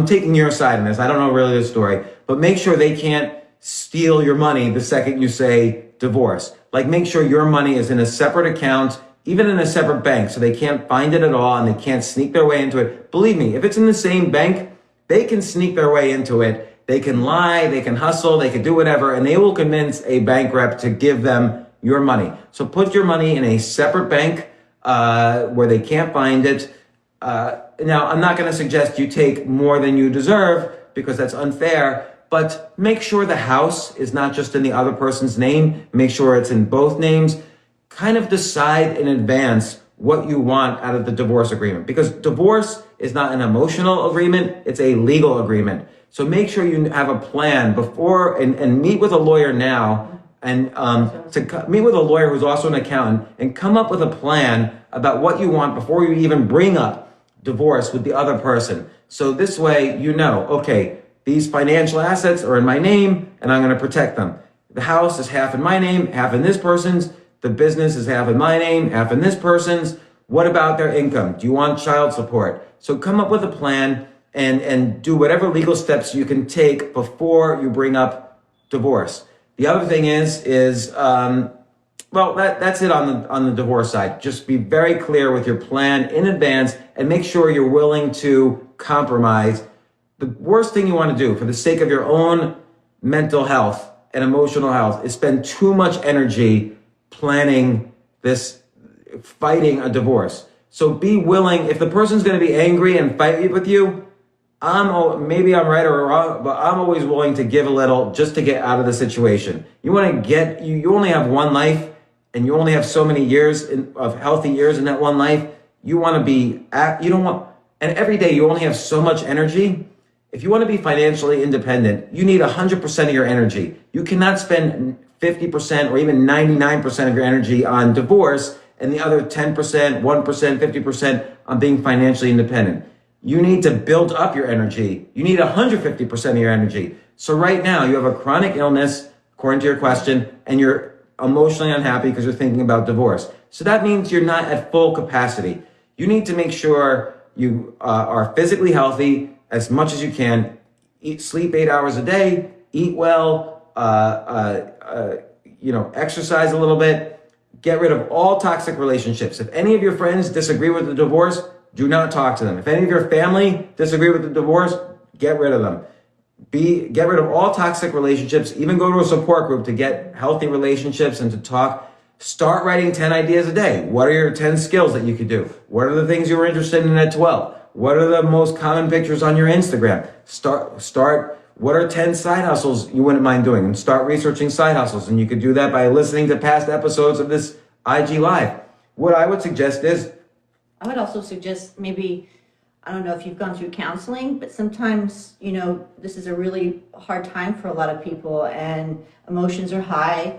taking your side in this. I don't know really the story, but make sure they can't steal your money the second you say divorce. Like, make sure your money is in a separate account, even in a separate bank, so they can't find it at all and they can't sneak their way into it. Believe me, if it's in the same bank, they can sneak their way into it. They can lie, they can hustle, they can do whatever, and they will convince a bank rep to give them your money. So put your money in a separate bank where they can't find it. Now, I'm not going to suggest you take more than you deserve, because that's unfair, but make sure the house is not just in the other person's name. Make sure it's in both names. Kind of decide in advance what you want out of the divorce agreement, because divorce is not an emotional agreement, it's a legal agreement. So make sure you have a plan before, and meet with a lawyer now, and meet with a lawyer who's also an accountant, and come up with a plan about what you want before you even bring up divorce with the other person. So this way, okay, these financial assets are in my name and I'm going to protect them. The house is half in my name, half in this person's. The business is half in my name, half in this person's. What about their income? Do you want child support? So come up with a plan and do whatever legal steps you can take before you bring up divorce. The other thing is that's it on the divorce side. Just be very clear with your plan in advance and make sure you're willing to compromise. The worst thing you want to do for the sake of your own mental health and emotional health is spend too much energy planning this, fighting a divorce. So be willing, if the person's going to be angry and fight with you, maybe I'm right or wrong, but I'm always willing to give a little just to get out of the situation. You only have one life, and you only have so many years of healthy years in that one life. You want to be and every day you only have so much energy. If you want to be financially independent, you need 100% of your energy. You cannot spend 50% or even 99% of your energy on divorce and the other 10%, 1%, 50% on being financially independent. You need to build up your energy. You need 150% of your energy. So right now you have a chronic illness, according to your question, and you're emotionally unhappy because you're thinking about divorce. So that means you're not at full capacity. You need to make sure you are physically healthy as much as you can. Sleep 8 hours a day, eat well, exercise a little bit. Get rid of all toxic relationships. If any of your friends disagree with the divorce, do not talk to them. If any of your family disagree with the divorce, get rid of them. Get rid of all toxic relationships. Even go to a support group to get healthy relationships and to talk. Start writing 10 ideas a day. What are your 10 skills that you could do? What are the things you were interested in at 12? What are the most common pictures on your Instagram? Start. What are 10 side hustles you wouldn't mind doing? And start researching side hustles. And you could do that by listening to past episodes of this IG Live. What I would suggest is, I would also suggest maybe, I don't know if you've gone through counseling, but sometimes, this is a really hard time for a lot of people and emotions are high.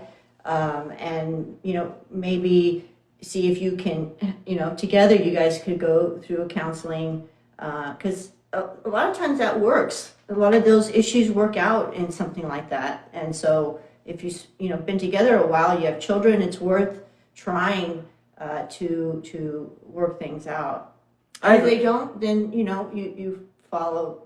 Maybe see if you can, together you guys could go through a counseling, because a lot of times that works. A lot of those issues work out in something like that. And so if you've been together a while, you have children, it's worth trying to work things out. If they don't, then you follow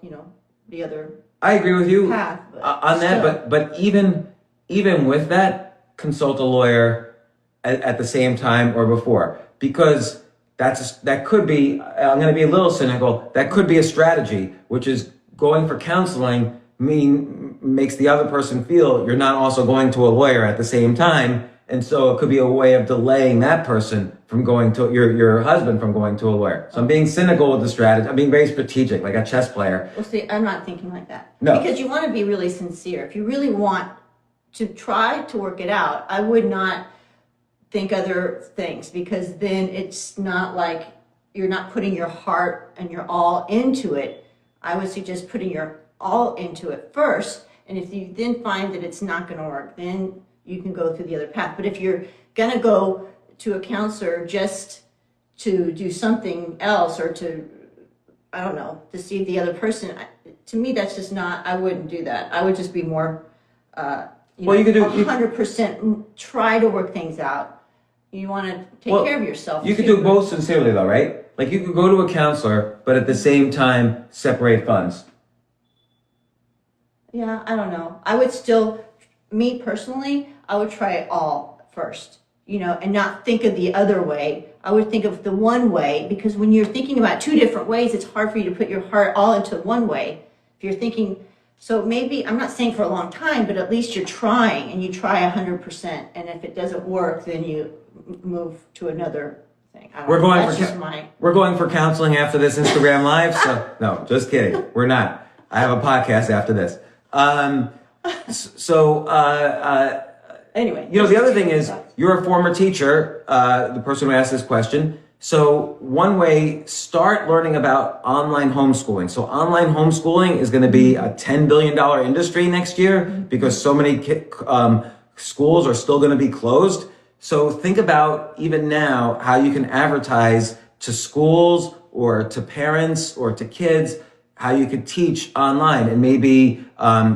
the other I agree with you path, on that, still. but even with that, consult a lawyer at the same time or before, because that could be. I'm going to be a little cynical. That could be a strategy, which is going for counseling makes the other person feel you're not also going to a lawyer at the same time. And so it could be a way of delaying that person from going to your husband from going to a lawyer. So I'm being cynical with the strategy. I'm being very strategic, like a chess player. Well, see, I'm not thinking like that. No. Because you want to be really sincere. If you really want to try to work it out, I would not think other things, because then it's not like you're not putting your heart and your all into it. I would suggest putting your all into it first. And if you then find that it's not going to work, then you can go through the other path. But if you're going to go to a counselor just to do something else, or to, I don't know, deceive the other person, to me, that's just not, I wouldn't do that. I would just be more, You could do 100% try to work things out. You want to take care of yourself. You could too. do both sincerely, though, right? Like you could go to a counselor, but at the same time separate funds. Yeah, I don't know. I would still, me personally, I would try it all first, and not think of the other way. I would think of the one way, because when you're thinking about two different ways, it's hard for you to put your heart all into one way. If you're thinking, so maybe, I'm not saying for a long time, but at least you're trying, and you try 100%. And if it doesn't work, then you move to another thing. I don't We're know. going That's for just my. We're going for counseling after this Instagram live. So no, just kidding. We're not. I have a podcast after this. Anyway. The other thing is you're a former teacher, the person who asked this question. So one way, start learning about online homeschooling. So online homeschooling is going to be a $10 billion industry next year, because so many schools are still going to be closed. So think about even now how you can advertise to schools or to parents or to kids how you could teach online, and maybe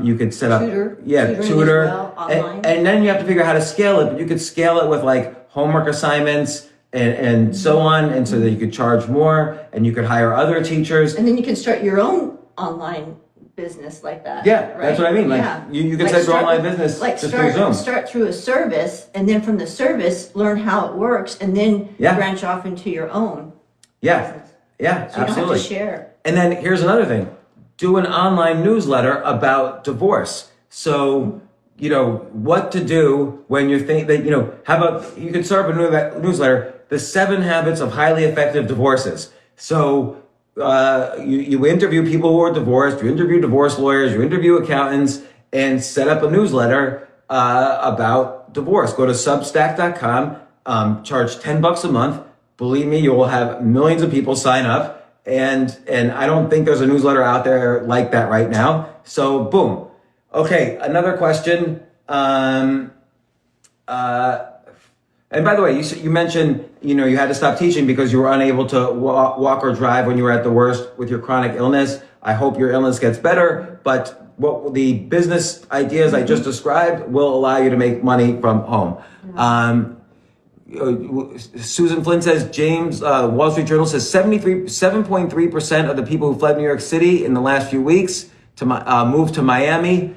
you could set up tutor, as well, online. And then you have to figure out how to scale it. But you could scale it with like homework assignments and so on, and so that you could charge more, and you could hire other teachers. And then you can start your own online business like that. Yeah, right? that's what I mean. Like you can start your online business just through Zoom. Start through a service, and then from the service learn how it works, and then branch off into your own business. Yeah, so you absolutely. don't have to share. And then here's another thing. Do an online newsletter about divorce. So, what to do when you're thinking that, how about you could start a newsletter, the 7 habits of highly effective divorces. So, you interview people who are divorced, you interview divorce lawyers, you interview accountants, and set up a newsletter, about divorce. Go to substack.com, charge $10 a month. Believe me, you will have millions of people sign up. And I don't think there's a newsletter out there like that right now. So boom. Okay, another question. And by the way, you mentioned, you had to stop teaching because you were unable to walk or drive when you were at the worst with your chronic illness. I hope your illness gets better, but what the business ideas I just described will allow you to make money from home. Susan Flynn says, James, Wall Street Journal says 7.3% of the people who fled New York City in the last few weeks to moved to Miami.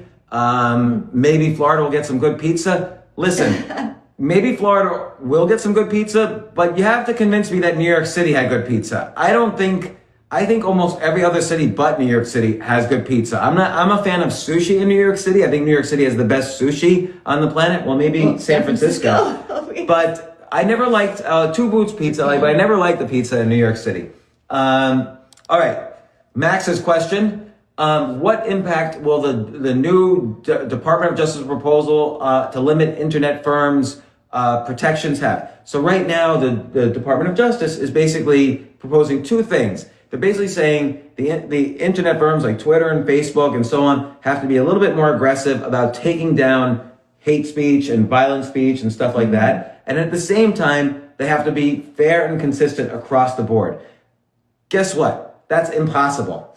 Maybe Florida will get some good pizza. Listen, maybe Florida will get some good pizza, but you have to convince me that New York City had good pizza. I think almost every other city but New York City has good pizza. I'm a fan of sushi in New York City. I think New York City has the best sushi on the planet. Well, maybe San Francisco. But I never liked Two Boots Pizza, but I never liked the pizza in New York City. All right, Max's question. What impact will the new Department of Justice proposal to limit internet firms' protections have? So right now, the Department of Justice is basically proposing 2 things. They're basically saying the internet firms like Twitter and Facebook and so on have to be a little bit more aggressive about taking down hate speech and violent speech and stuff like that. And at the same time, they have to be fair and consistent across the board. Guess what? That's impossible.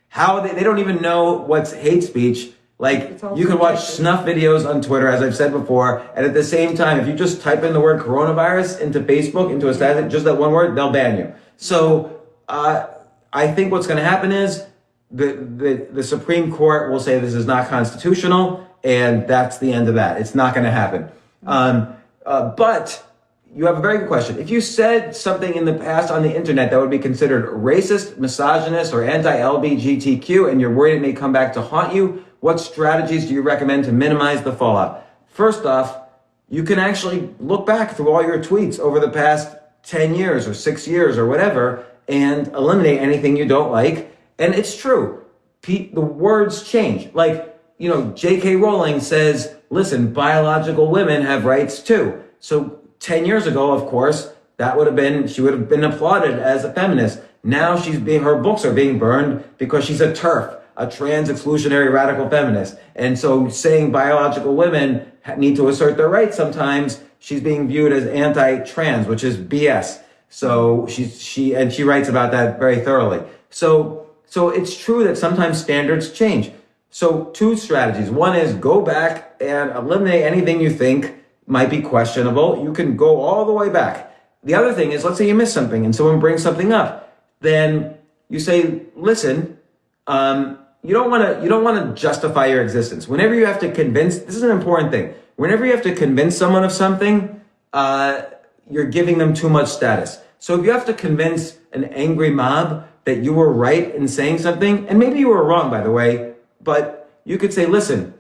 How they don't even know what's hate speech. Like, you can watch snuff videos on Twitter, as I've said before, and at the same time, if you just type in the word coronavirus into Facebook, into a status, just that one word, they'll ban you. So I think what's going to happen is the Supreme Court will say this is not constitutional, and that's the end of that. It's not going to happen. But you have a very good question. If you said something in the past on the internet that would be considered racist, misogynist, or anti-LGBTQ, and you're worried it may come back to haunt you, what strategies do you recommend to minimize the fallout? First off, you can actually look back through all your tweets over the past 10 years or 6 years or whatever and eliminate anything you don't like. And it's true. The words change. Like, J.K. Rowling says, listen, biological women have rights too. So 10 years ago, of course, she would have been applauded as a feminist. Now her books are being burned because she's a TERF, a trans exclusionary radical feminist. And so saying biological women need to assert their rights sometimes, she's being viewed as anti-trans, which is BS. So she writes about that very thoroughly. So it's true that sometimes standards change. So 2 strategies. One is go back and eliminate anything you think might be questionable. You can go all the way back. The other thing is, let's say you miss something and someone brings something up. Then you say, listen, you don't want to justify your existence. Whenever you have to convince, this is an important thing. Whenever you have to convince someone of something, you're giving them too much status. So if you have to convince an angry mob that you were right in saying something, and maybe you were wrong, by the way, but you could say, listen,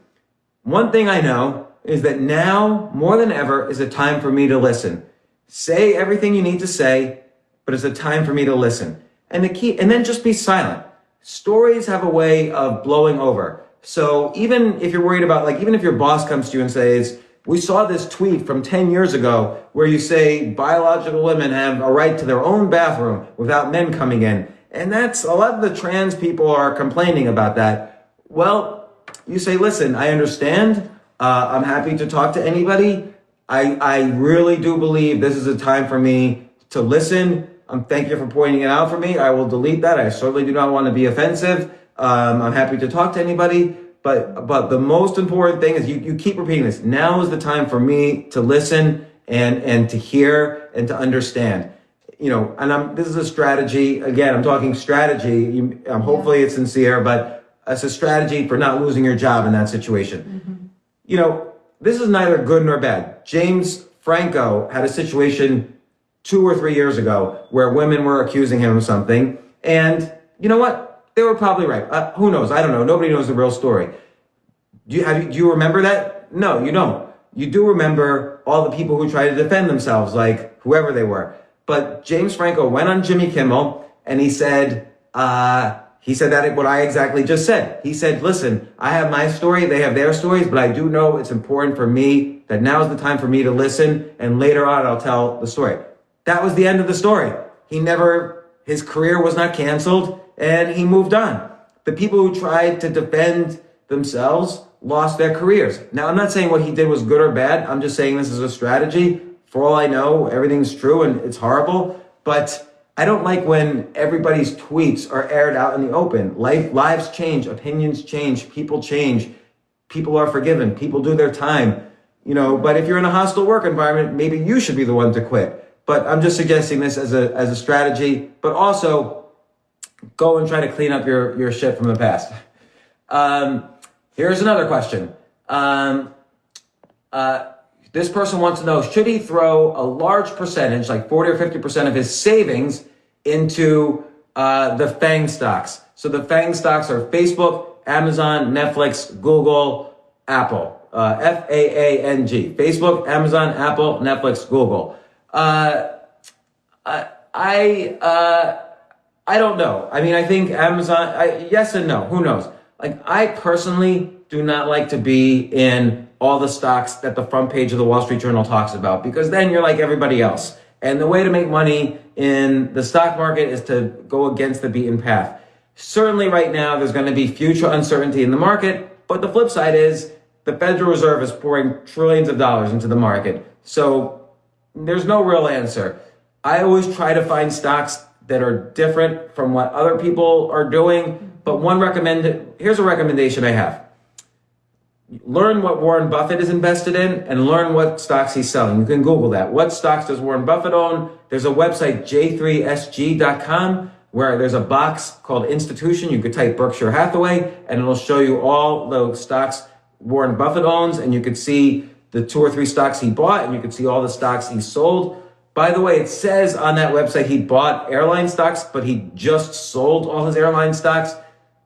one thing I know is that now more than ever is a time for me to listen. Say everything you need to say, but it's a time for me to listen. And then just be silent. Stories have a way of blowing over. So even if you're worried about, even if your boss comes to you and says, we saw this tweet from 10 years ago where you say biological women have a right to their own bathroom without men coming in. And that's a lot of the trans people are complaining about that. Well, you say, listen, I understand. I'm happy to talk to anybody. I really do believe this is a time for me to listen. Thank you for pointing it out for me. I will delete that. I certainly do not want to be offensive. I'm happy to talk to anybody. But the most important thing is you keep repeating this. Now is the time for me to listen and to hear and to understand. This is a strategy. Again, I'm talking strategy. Hopefully it's sincere, but it's a strategy for not losing your job in that situation. Mm-hmm. This is neither good nor bad. James Franco had a situation 2 or 3 years ago where women were accusing him of something. And you know what? They were probably right. Who knows? I don't know. Nobody knows the real story. Do you remember that? No, you don't. You do remember all the people who tried to defend themselves, like whoever they were. But James Franco went on Jimmy Kimmel and he said that what I exactly just said. He said, listen, I have my story, they have their stories, but I do know it's important for me that now is the time for me to listen, and later on I'll tell the story. That was the end of the story. His career was not canceled, and he moved on. The people who tried to defend themselves lost their careers. Now, I'm not saying what he did was good or bad. I'm just saying this is a strategy. For all I know, everything's true and it's horrible, but I don't like when everybody's tweets are aired out in the open. Lives change, opinions change, people are forgiven, people do their time, but if you're in a hostile work environment, maybe you should be the one to quit. But I'm just suggesting this as a strategy, but also go and try to clean up your shit from the past. Here's another question. This person wants to know, should he throw a large percentage, like 40 or 50% of his savings into the FANG stocks? So the FANG stocks are Facebook, Amazon, Netflix, Google, Apple. FAANG. Facebook, Amazon, Apple, Netflix, Google. I don't know. I think Amazon, yes and no. Who knows? I personally do not like to be in all the stocks that the front page of the Wall Street Journal talks about, because then you're like everybody else. And the way to make money in the stock market is to go against the beaten path. Certainly right now, there's going to be future uncertainty in the market, but the flip side is the Federal Reserve is pouring trillions of dollars into the market. So there's no real answer. I always try to find stocks that are different from what other people are doing, but here's a recommendation I have. Learn what Warren Buffett is invested in and learn what stocks he's selling. You can Google that. What stocks does Warren Buffett own? There's a website, j3sg.com. where there's a box called Institution. You could type Berkshire Hathaway, and it'll show you all the stocks Warren Buffett owns, and you could see the 2 or 3 stocks he bought, and you could see all the stocks he sold. By the way, it says on that website he bought airline stocks, but he just sold all his airline stocks.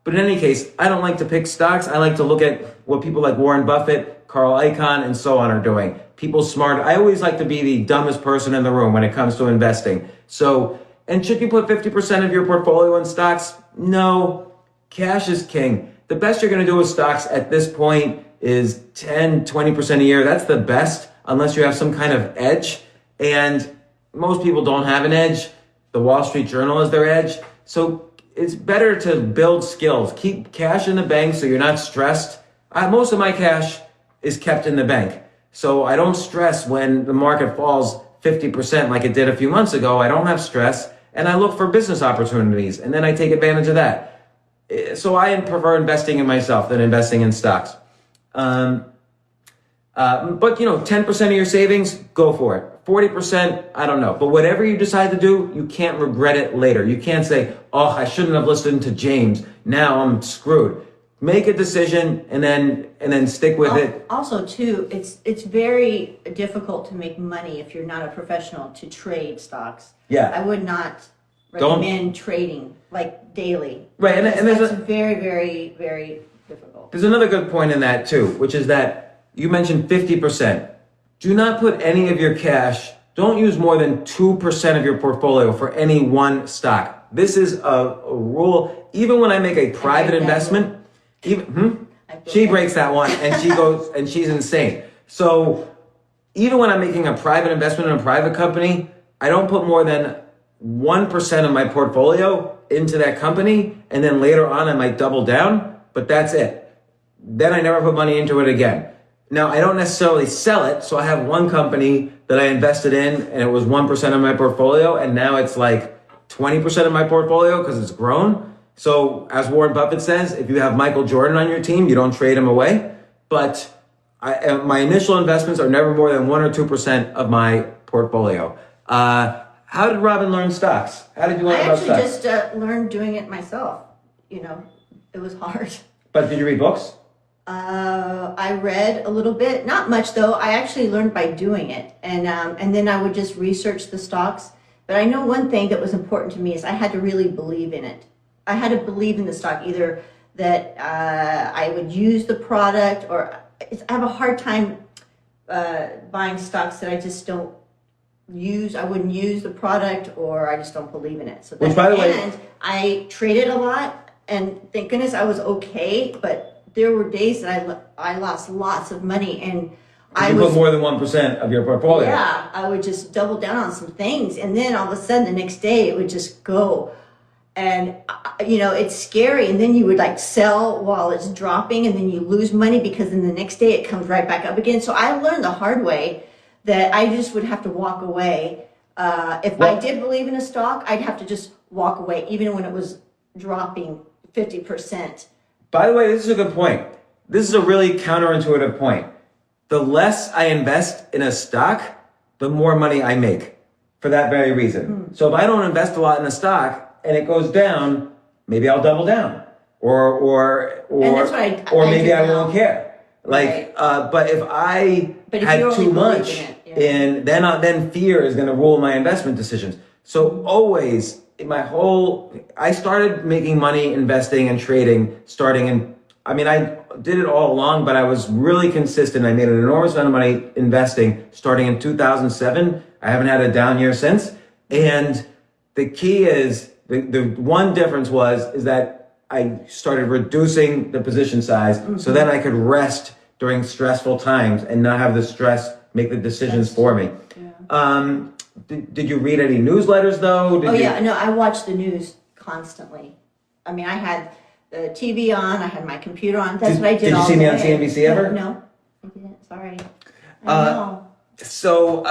But in any case, I don't like to pick stocks. I like to look at what people like Warren Buffett, Carl Icahn, and so on are doing. People smart. I always like to be the dumbest person in the room when it comes to investing. So, and should you put 50% of your portfolio in stocks? No. Cash is king. The best you're going to do with stocks at this point is 10, 20% a year. That's the best, unless you have some kind of edge. And most people don't have an edge. The Wall Street Journal is their edge. So it's better to build skills. Keep cash in the bank so you're not stressed. Most of my cash is kept in the bank. So I don't stress when the market falls 50% like it did a few months ago. I don't have stress. And I look for business opportunities, and then I take advantage of that. So I prefer investing in myself than investing in stocks. But 10% of your savings, go for it. 40%, I don't know. But whatever you decide to do, you can't regret it later. You can't say, oh, I shouldn't have listened to James. Now I'm screwed. Make a decision and then stick with it. Also, too, it's very difficult to make money if you're not a professional to trade stocks. Yeah. I would not recommend trading like daily. Right, and that's very, very, very difficult. There's another good point in that too, which is that you mentioned 50%. Do not put any of your cash, don't use more than 2% of your portfolio for any one stock. This is a rule. Even when I make a private investment, she breaks that one and she goes and she's insane. So even when I'm making a private investment in a private company, I don't put more than 1% of my portfolio into that company, and then later on I might double down, but that's it. Then I never put money into it again. Now, I don't necessarily sell it, so I have one company that I invested in, and it was 1% of my portfolio, and now it's like 20% of my portfolio because it's grown. So as Warren Buffett says, if you have Michael Jordan on your team, you don't trade him away. But my initial investments are never more than 1 or 2% of my portfolio. How did Robin learn stocks? How did you learn about stocks? I actually just learned doing it myself. It was hard. But did you read books? I read a little bit, not much though. I actually learned by doing it, and then I would just research the stocks. But I know one thing that was important to me is I had to really believe in it. I had to believe in the stock, either that I would use the product, or I have a hard time buying stocks that I just don't use. I wouldn't use the product, or I just don't believe in it. So Which, by the way, I traded a lot, and thank goodness I was okay. But there were days that I lost lots of money, and you put more than 1% of your portfolio. Yeah, I would just double down on some things, and then all of a sudden the next day it would just go. And it's scary, and then you would like sell while it's dropping, and then you lose money because then the next day it comes right back up again. So I learned the hard way that I just would have to walk away. If I did believe in a stock, I'd have to just walk away, even when it was dropping 50%. By the way, this is a good point. This is a really counterintuitive point. The less I invest in a stock, the more money I make for that very reason. So if I don't invest a lot in a stock and it goes down, maybe I'll double down, or maybe I won't care. Like, right. But if I had too much, then fear is going to rule my investment decisions. So always, I started making money investing and trading I did it all along, but I was really consistent. I made an enormous amount of money investing starting in 2007. I haven't had a down year since. And the key is, the one difference is that I started reducing the position size so then I could rest during stressful times and not have the stress make the decisions for me. Yeah. Did you read any newsletters though? No, I watched the news constantly. I had the TV on, I had my computer on. That's what I did. Did you see me on CNBC ever? No, I didn't. Sorry. I know. So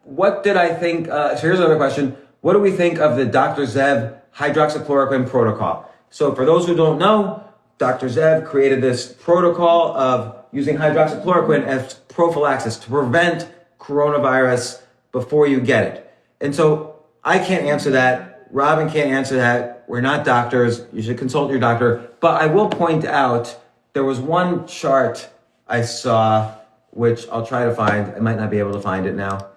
what did I think? So here's another question. What do we think of the Dr. Zev hydroxychloroquine protocol? So for those who don't know, Dr. Zev created this protocol of using hydroxychloroquine as prophylaxis to prevent coronavirus before you get it. And so I can't answer that Robin can't answer that. We're not doctors. You should consult your doctor. But I will point out there was one chart I saw, which I'll try to find. I might not be able to find it now.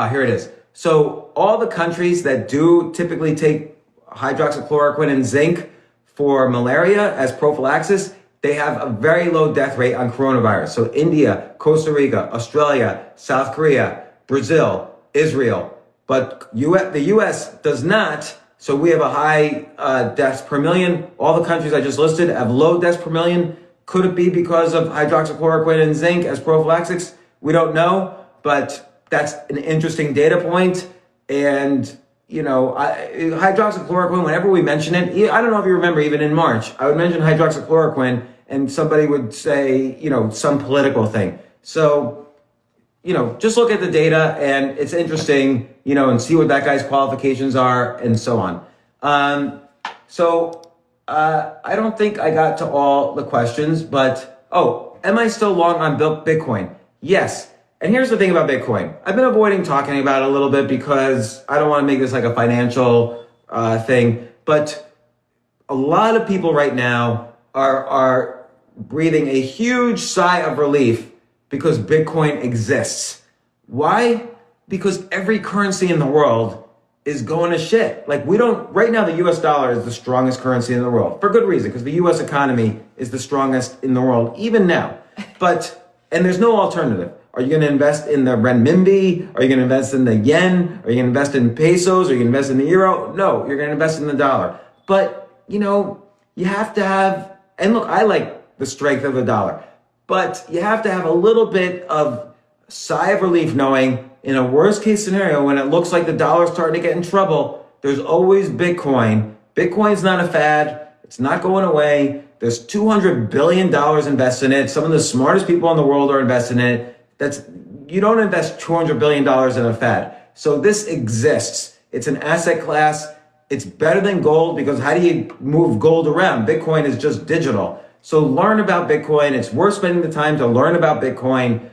Here it is. So all the countries that do typically take hydroxychloroquine and zinc for malaria as prophylaxis, they have a very low death rate on coronavirus. So India, Costa Rica, Australia, South Korea, Brazil, Israel. But the US does not. So we have a high deaths per million. All the countries I just listed have low deaths per million. Could it be because of hydroxychloroquine and zinc as prophylaxis? We don't know, but that's an interesting data point. And, you know, hydroxychloroquine, whenever we mention it, I don't know if you remember, even in March, I would mention hydroxychloroquine and somebody would say, you know, some political thing. So, you know, just look at the data and it's interesting, you know, and see what that guy's qualifications are and so on. I don't think I got to all the questions, but, am I still long on Bitcoin? Yes. And here's the thing about Bitcoin. I've been avoiding talking about it a little bit because I don't want to make this like a financial thing. But a lot of people right now are breathing a huge sigh of relief because Bitcoin exists. Why? Because every currency in the world is going to shit. Like right now the US dollar is the strongest currency in the world for good reason, because the US economy is the strongest in the world, even now. And there's no alternative. Are you going to invest in the renminbi? Are you going to invest in the yen? Are you going to invest in pesos? Are you going to invest in the euro? No, you're going to invest in the dollar. But, you know, you have to have, and look, I like the strength of the dollar, but you have to have a little bit of sigh of relief knowing in a worst case scenario, when it looks like the dollar's starting to get in trouble, there's always Bitcoin. Bitcoin's not a fad. It's not going away. There's $200 billion invested in it. Some of the smartest people in the world are invested in it. You don't invest $200 billion in a fad. So this exists. It's an asset class. It's better than gold because how do you move gold around? Bitcoin is just digital. So learn about Bitcoin. It's worth spending the time to learn about Bitcoin.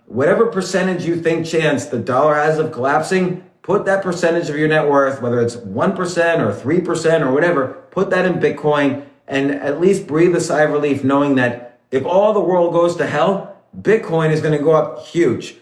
Whatever percentage you think chance the dollar has of collapsing, put that percentage of your net worth, whether it's 1% or 3% or whatever, put that in Bitcoin and at least breathe a sigh of relief knowing that if all the world goes to hell, Bitcoin is going to go up huge.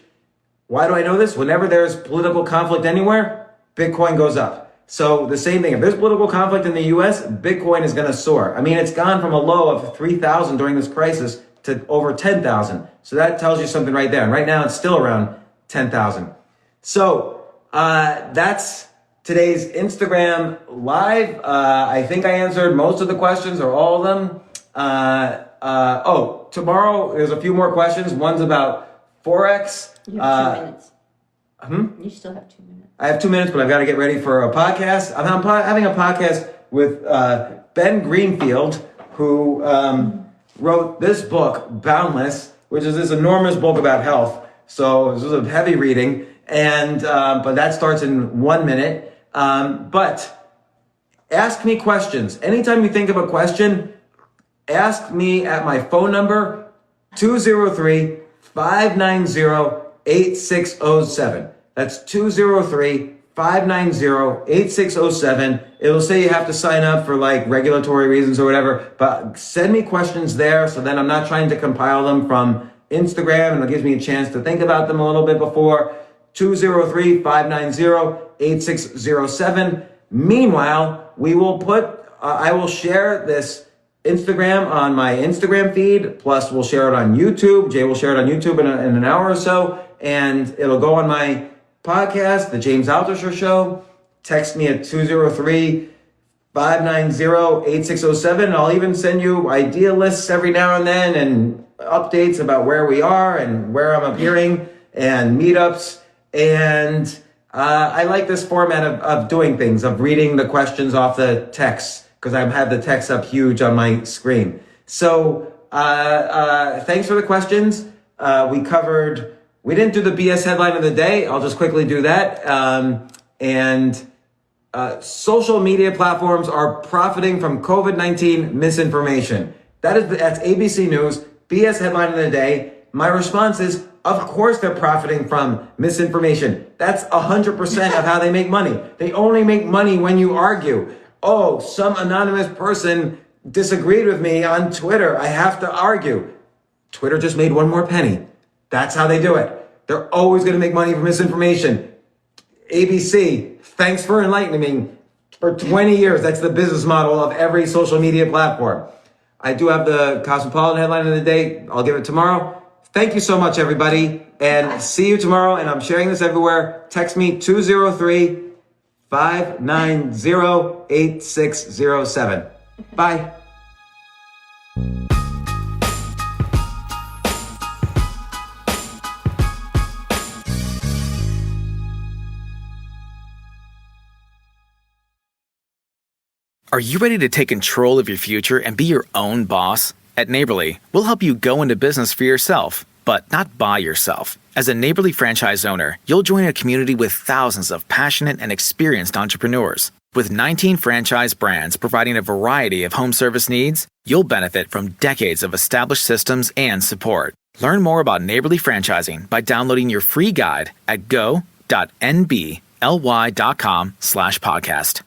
Why do I know this? Whenever there's political conflict anywhere, Bitcoin goes up. So the same thing, if there's political conflict in the US, Bitcoin is going to soar. I mean, it's gone from a low of 3,000 during this crisis to over 10,000. So that tells you something right there. And right now it's still around 10,000. So that's today's Instagram Live. I think I answered most of the questions or all of them. Tomorrow there's a few more questions. One's about Forex. You have 2 minutes. You still have 2 minutes. I have 2 minutes, but I've got to get ready for a podcast. I'm having a podcast with Ben Greenfield, who wrote this book, Boundless, which is this enormous book about health. So this is a heavy reading, and but that starts in 1 minute. But ask me questions. Anytime you think of a question, ask me at my phone number, 203-590-8607. That's 203-590-8607. It'll say you have to sign up for like regulatory reasons or whatever, but send me questions there so then I'm not trying to compile them from Instagram and it gives me a chance to think about them a little bit before. 203-590-8607. Meanwhile, I will share this Instagram on my Instagram feed, plus we'll share it on YouTube. Jay will share it on YouTube in an hour or so, and it'll go on my podcast, The James Altucher Show. Text me at 203-590-8607. I'll even send you idea lists every now and then and updates about where we are and where I'm appearing and meetups. And I like this format of doing things, of reading the questions off the text, because I have the text up huge on my screen. So thanks for the questions. We didn't do the BS headline of the day. I'll just quickly do that. Social media platforms are profiting from COVID-19 misinformation. That's ABC News, BS headline of the day. My response is, Of course they're profiting from misinformation. That's 100% of how they make money. They only make money when you argue. Oh, some anonymous person disagreed with me on Twitter. I have to argue. Twitter just made one more penny. That's how they do it. They're always going to make money from misinformation. ABC, thanks for enlightening me. For 20 years, that's the business model of every social media platform. I do have the Cosmopolitan headline of the day. I'll give it tomorrow. Thank you so much, everybody. And see you tomorrow. And I'm sharing this everywhere. Text me 203-590-8607. Bye. Are you ready to take control of your future and be your own boss? At Neighborly, we'll help you go into business for yourself, but not by yourself. As a Neighborly franchise owner, you'll join a community with thousands of passionate and experienced entrepreneurs. With 19 franchise brands providing a variety of home service needs, you'll benefit from decades of established systems and support. Learn more about Neighborly franchising by downloading your free guide at go.nbly.com/podcast.